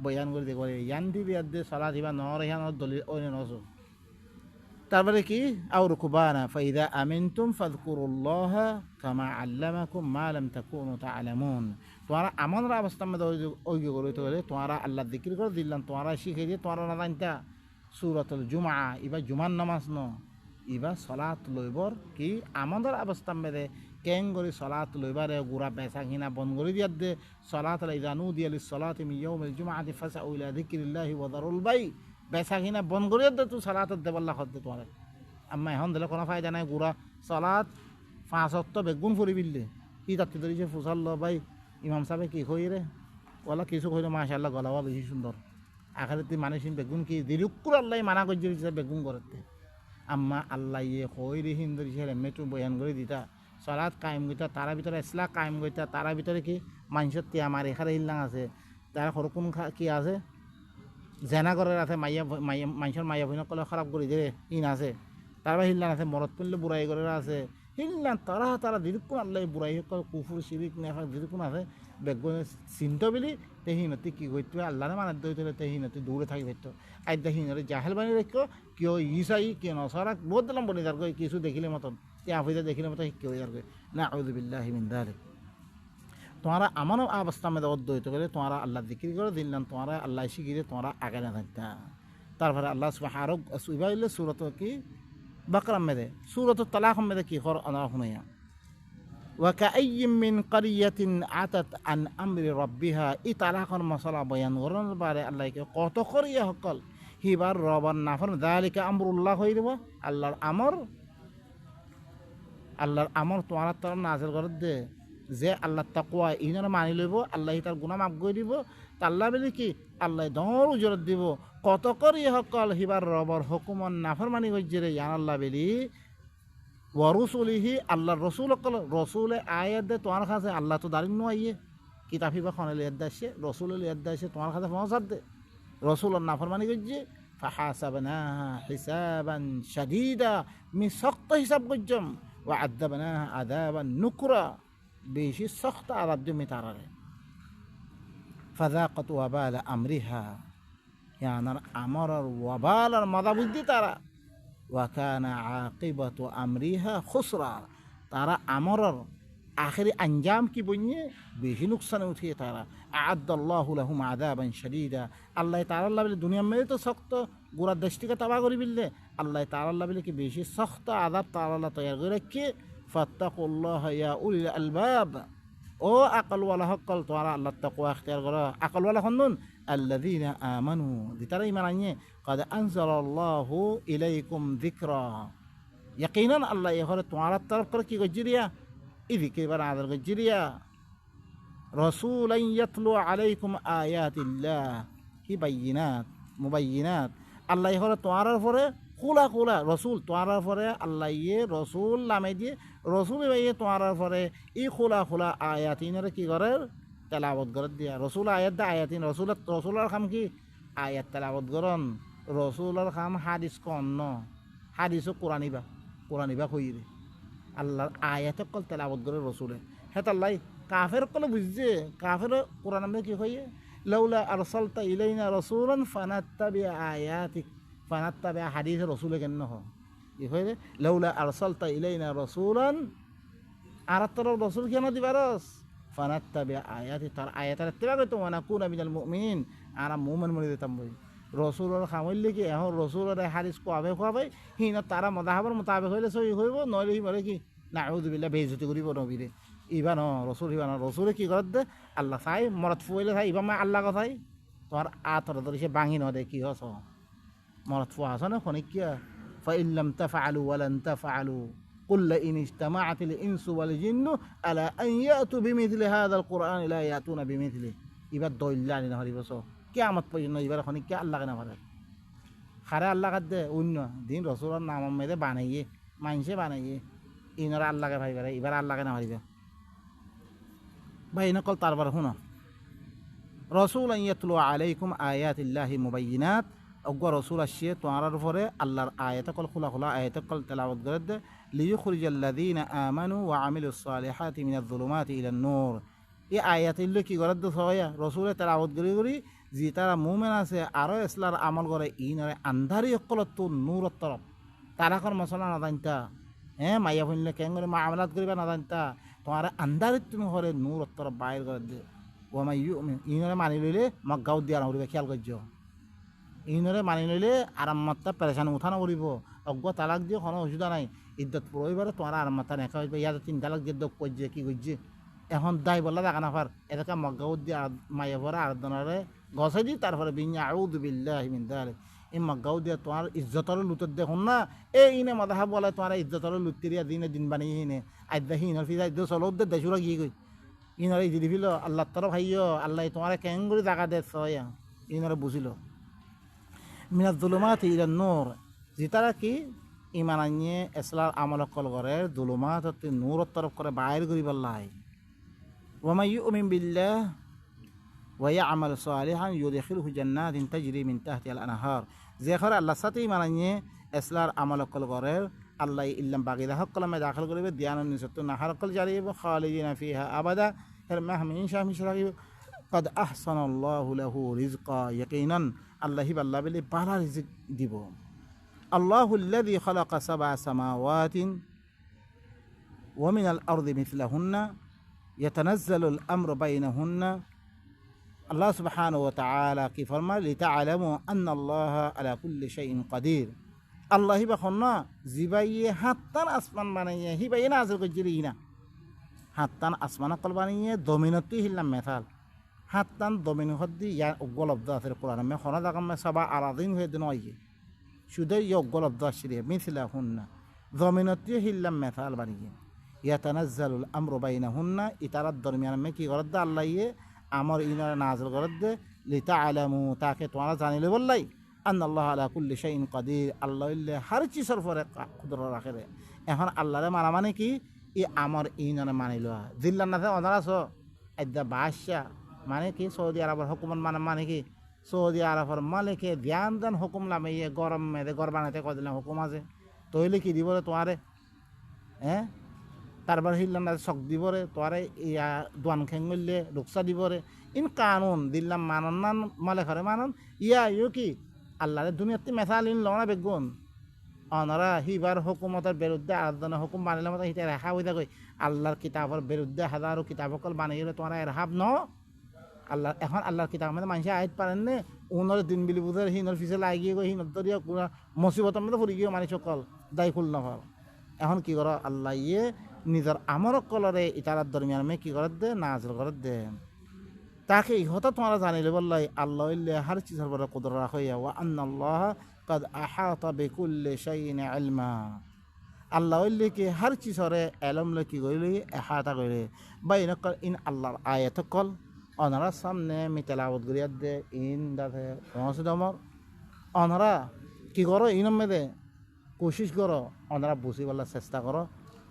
বয়ান করে দেখো ইয়ান দিবি আদে সালাত ইবা নহর ইহান দলিল ওই নসো তারপরে কি আও রুকবানা ফাইদা আমিনতুম ফাযকুরুল্লাহ কামা আল্লামাকুম মা লাম তাকুনু তা'লামুন তোমরা আমনরা অবস্থা মধ্যে ওই করতে গেলে তোমরা আল্লাহ জিকির করে দিলাম তোমরা শিখে দিয়ে তোমরা না জানতা সূরাতুল জুমআ ইবা জুমার নামাজ ন ইবা সালাত লইবর কি আমনরা অবস্থা মধ্যে কেন করে সালাত লইবারে গুরা পেশা কিনা বন্ধ করে দিয়া দে সালাত ইদানু দিয়া লিস সালাতি মিন ইয়াউমিল জুমআতি ফাসআউ ইলা যিকরিল্লাহি ওয়া দারুল বাই বেচা কিনা বন্ধ করে দে তুই সালাত দেবল্লা খদ দে তোমার আম্মা এখন দিলে কোনো ফায়দা নাই গুড়া সালাত 5 ওয়াক্ত বেগুন ফুরি বিললে কি তাতে ধরিছে ফুসাল ভাই ইমাম সাহেব কি কই রে ওলা কিছু কইলে মাশাআল্লাহ গলাওয়া বেশি সুন্দর আখারে তুই মানুষিন বেগুন কি দিলুকুর আল্লাহ মানা কই দিছে বেগুন করতে আম্মা আল্লাহ ইয়ে কই রে হিন্দু ছেলে মেটু বয়ান করে দিতা সালাত কায়েম গইতা তারা ভিতরে ইসলাম কায়েম গইতা তারা ভিতরে কি মানুষের তিয়া মারি খারে হিল্লাং আছে তারা হরকুন কি আছে জেনা করে আছে মাইয়া মাইয়া মানুষের মাইয়া বইন কলে খারাপ করে দিয়ে ইন আছে তারপর হিল্লান আছে মরত পড়লে বুড়াই করে আছে হিল্লান তারা তারা দিরকুন আল্লাহ বুড়াই সকল কুফুর শিরিক নেফা দিরকুন আছে বেগুন চিন্ত বলি তেহিনতি কি করতে আল্লাহরে মানার দইতে তেহিনতি দূরে থাকি পারতো আইদা হিনরে জাহেল বানিয়ে রাখো কেউ ইসাই কেউ নসারা বহুত দিলাম বলি যার কিছু দেখিলে মতন আফিদা দেখিলে মতো শিক্ষা হয়ে যাবে না আউযুবিল্লাহি মিন যালিক তোমরা আমারও অবস্থা মধ্যে অদ্বৈত করে তোমরা আল্লাহ জিকির করে দিলাম তোমরা আল্লাহ শিখিয়ে তোমরা আগে না থাকতা তারপরে আল্লাহ সুবহানাহু আরো সুবাইলে সূরত কি বাকরা মেদে সূরত তালাক মেদে কি খর আনা হুনায়া ওয়া কাআইয়্যিম মিন ক্বরিয়াতিন আতাত আন আমরি রাব্বিহা ই তালাকর মাসালা বয়ান করার বারে আল্লাহ কে কত করিয়া হকল হিবার রবার নাফর যালিকা আমরুল্লাহ হই দেব আল্লাহর আমর তোমরা তার নাজিল করে দে যে আল্লাহ তাকওয়া ইনার মানি লইব আল্লাহ তার গুনাহ মাফ করে দিব আল্লাহ বলি কি আল্লাহ দর উজরত দিব কত করি হকল হিবার রবর হুকুমন নাফরমানি গজ্জরে ইয়ান আল্লাহ বলি ওয়া রাসূলিহি আল্লাহর রাসূল হকল রাসূলে আয়াত দে তোমার কাছে আল্লাহ তো দাঁড়িয়ে নো আইয়ে কিতাবি বা খনে লিয়াদ দাসে রাসূলে লিয়াদ দাসে তোমার কাছে পৌঁছাত দে রাসূলর নাফরমানি গজ্জে ফাহাসাবনাহা হিসাবান শাদীদা মি সক্ত হিসাব গজ্জম ওয়া আযাবনাহা আযাবান নুকরা বেশি সখ্ত আলাপ জমি তারারে ফাযাকাত ওয়াবাল আমরিহা ইয়ানার আমরার ওয়াবালার মাদা বুদ্ধি তারা ওয়া কানা আকিবাতু আমরিহা খুসরা তারা আমরার আখিরি আঞ্জাম কি বইয়ে বেশি নুকসানে উঠিয়ে তারা আ'আদাল্লাহু লাহুম আযাবান শাদীদা আল্লাহ তাআলা বলে দুনিয়া মে তো শক্ত গোরা দেশটিকে তাবা করে বিললে আল্লাহ তাআলা বলে কি বেশি শক্ত আযাব তাআলা তৈরি করে রাখে ফাত্তাকুল্লাহ ইয়া উলিল আলবাব ও আকলওয়ালা হকল তোমরা আল্লাহর তাকওয়া ইখতিয়ার করো আকলওয়ালা হনুন আল্লাযীনা আমানু দিতারা ঈমান আনিয়ে قد انزل الله اليكم ذكرا ইয়াকিনান আল্লাহ এহরে তোমার তরফ করে কি গজিরিয়া ইদিকে বার আদর গজিরিয়া রাসূলান ইয়াতলু আলাইকুম আয়াতিল্লাহ কি বাইয়িনাত মুবায়িনাত আল্লাহ এহরে তোমার পরে খোলা খোলা রসুল তোমার পরে আল্লাহ ইয়ে রসুল নামে দিয়ে রসুল ইয়ে তোমার পরে ই খোলা খোলা আয়াতিনের কি করে তেলাবত করে দিয়া রসুল আয়াত দা আয়াতিন রসুলের খাম কি আয়াত তেলাবত করন রসুলের খাম হাদিস কন্ন হাদিসও কোরআনিবা কইরে আল্লাহর আয়াত কল তেলাবত করে রসুলে হেত আল্লাহ কাফের কলে বুঝছে কাফের কোরআন আমরা কি হইয়ে লাউলা আরসালতা ইলাইনা রাসূলান ফানাত্তাবি আয়াতিক ফানাত্তাবি হাদিস রাসূলে কেন হ কি হইরে লাউলা আরসালতা ইলাইনা রাসূলান আর তোর রাসূল কেন দিবারস ফানাত্তাবি আয়াতি তার আয়াতের ইত্তিবা করতে ওয়া নাকুনা মিনাল মুমিনিন আর মুমিন মনে দিতাম বই রসুলের খামইলে কি এখন রসুলের হাদিস কোয়াবে হিন তারা মদাহাবের মোতাবেক হইলে সই হইব নইলে বলে কি নাউযুবিল্লাহ বেইজ্জতি করিব নবীরে ইবা ন রসুল ইবা ন রসুলে কি করে দে আল্লাহ চাই মরত ফুয়াইলে চাই ইবা মা আল্লাহ কথাই তোমার আতর ধরে সে ভাঙি ন দে কি হস মরত ফুয়া হাস না খনিক কিয়া ফাইল্লাম তাফআলু ওয়ালান তাফআলু قل إن اجتمعت الإنس والجن على أن يأتوا بمثل هذا القرآن لا يأتون بمثله ইবা দইল্লা আনি না হরিব সো কিয়ামত পর্যন্ত এবার খনিক কে আল্লাহকে না পারে খারে আল্লাহ কাঁদে অন্য দিন রসুলের নাম মেয়েদের বানাইয়ে মানুষে বানাইয়ে ইনরা আল্লাহকে ভাইবারে এবার আল্লাহকে না ভাইবে ভাই নকল তারপর শুন রসুল ইয়াতলু আলাইকুম আয়াতিল্লাহি মুবাইয়িনাত অজ্ঞ রসুল আসছে তোমার উপরে আল্লাহর আয়াত কল খোলা খোলা আয়াত কল তেলাওয়াত করে দে লিইখরিজাল্লাযীনা আমানু ওয়া আমিলুস সালিহাতি মিনাজ যুলুমাতি ইলান নূর এই আয়াত ইল্লে কি করে দে সয়া রসুলের তেলাওয়াত করি যে তারা মুমিন আছে আরো ইসলার আমল করে ইনরে আন্ধারি অকলত তো নূরত তরফ তারা কোন মশলা না জানতা মাইয়া ফুনলে কেন করে মামলাত করিবা না জানতা তোমার আন্ধারিত তুমি হরে নূরত তরফ বাইর করে দে ও মাই ইনরে মানি লইলে মগাও দিয়া না করিবা খেয়াল করছ ইনরে মানি লইলে আরামমাত্তা পেরেশানি উঠানো করিব অজ্ঞ তালাক দিয়ে কোনো অসুবিধা নাই ইদ্যত পড়িবারে তোমার আরামমাত্তা নেখা হইবে ইয়াতে 3 তালাক দিয়ে দোক করছে কি করছে এখন দায় বললা দেখা না পার এটাকে মগাও দিয়ে মাইয়া ভরা আরাধনারে গছে দি তারপরে বিন আউযু বিল্লাহি মিন যালিক এই মগাও দিয়ে তোমার ইজ্জতর লুতত দেখুন না এই ইনে মাদাহাব বলে তোমার ইজ্জতর লুত্তিরিয়া দিনে দিন বানিয়ে হিনে আইদা হিনর ফিজা ইদ্দ চলত দে দেশুরা গিয়ে গই ইনরে দিদি ফিল আল্লাহ তরফ হাইয় আল্লাহ তোমার কেন করে জায়গা দে সয়া ইনরে বুঝিল মিনাজ যুলুমাতি ইলান নূর যেতারা কি ইমান আনিয়ে ইসলার আমল কল করে যুলুমাত নূরত তরফ করে বাইর করি বললাই ওয়া মাই ইউমিন বিল্লাহ ويعمل صالحا يدخله جنات تجري من تحتها الانهار যেখানে আল্লাহর সাথে ইমান আনিয়ে ইসলার আমল কল করে আল্লাহ ইল্লাম বাগিদা হক কলমে দাখিল করিবে দিয়ানুন নিসত নাহার কল জারিব খালিদিনা ফিহা আবাদা এর মাহমিন শামিশ রাগিব قد احسن الله له رزقا يقينا আল্লাহ বাল্লাহ বলে বালা রিজিক দিব الله الذي خلق 7 سماوات ومن الارض مثلهن يتنزل الامر بينهن আল্লাহ সুবহানাহু ওয়া তাআলা কি ফরমা লিতাআলামু আন্নাল্লাহা আলা কুল্লি শাইইন কাদির আল্লাহ হিবা খন্না জিবাইয়ে হাত্তান আসমান বানাইয়ে হিবাইয়ে নাযিল কইছিলি না হাত্তান আসমান কল বানাইয়ে দমিনতি হিল্লাম মেসাল হাত্তান দমিন হদ্দি ইয়া উপলব্ধ আছে কোরআন মে খনা দাগাম মে সবা আরাদিন হয়ে দিন হইয়ে শুধু ইয়া উপলব্ধ আছে মিসলাহুন্না দমিনতি হিল্লাম মেসাল বানিয়ে ইয়াতানাজ্জালুল আমরু বাইনাহুন্না ইতারাত দরমিয়ান মে কি করদ আল্লাহ ইয়ে আমর ইনারা নাযিল করে দে লিতাআলামু তাকে তোমরা জানিলে বললাই আন্নাল্লাহু আলা কুল্লি শাইইন কাদির আল্লাহ ইল্লে হর চিজের উপরে কুদরত রাখে এখন আল্লাহরে মানা মানে কি ই আমর ইনারে মানিল জিল্লার নাথে অনারাস আদ্দা বাদশা মানে কি সৌদি আরবের হুকুমত মানে কি সৌদি আরবের মালিকে ধ্যান দেন হুকুম লামাইয়ে গরম মেদে গর বানাইতে কদিন হুকুম আছে তইলে কি দিব তোমারে তারপর হিল্লাম শখ দিবরে তোয়ারে ইয়া দোয়ান খেঙ্গলে রুকসা দিবরে ইন কানুন দিল্লাম মানন নান মালে ঘরে মানন ইয়া ইউ কি আল্লাহরে দুনিয়াতে মেসাল ইন লনা বেগুন অনারা হিবার হুকুমতের বিরুদ্ধে আরাধনা হুকুম বানাইলে মতো হিতে রেখা হয়ে থাকে আল্লাহর কিতাবের বিরুদ্ধে হাজারো কিতাব সকল বানাইলে তোমার এরহাব ন আল্লাহ এখন আল্লাহর কিতাব মধ্যে মানুষ আইত পারেন নে উনর দিন বিলি বুঝে হিনর ফিসে লাগিয়ে গিয়ে হিনর দরিয়া মুসিবতের মধ্যে ফুরি গিয়ে মানুষ সকল দায়ী খুল না এখন কি করো আল্লাহ ইয়ে নিজের আমর কলরে ইতারার দরমিয়ান মে কি করে দে নাযিল করে দে তাকে ইহতা তোমরা জানিলে বললাই আল্লাহ ইল্লে হর চিজের বড় কুদরত রাখে ওয়া আন্নাল্লাহ قد احاط بكل شيء علما আল্লাহ ইল্লে কি হর চিজরে ইলম লকি গইলে ইহাতা গইলে বাইনাকাল ইন আল্লাহর আয়াত কল অনারা সামনে মিতালাওয়াত করিয়া দে ইন দাতে ওয়াসদমর অনারা কি করো ইনম দে কোশিশ করো অনারা বুঝি বলার চেষ্টা করো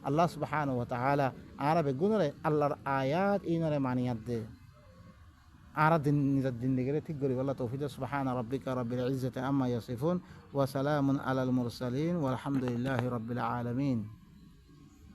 আল্লাহ সুবহানাহু ওয়া তাআলা আরা বেগুনরে আল্লাহর আয়াত ইনরে মানিয়াত দে আরা দিন নিজের জিন্দেগিরে ঠিক করি বলা তৌফিক সুবহানা রাব্বিকা রাব্বিল ইজ্জাতি আম্মা ইয়াসিফুন ওয়া সালামুন আলাল মুরসালিন ওয়ালহামদুলিল্লাহি রাব্বিল আলামিন।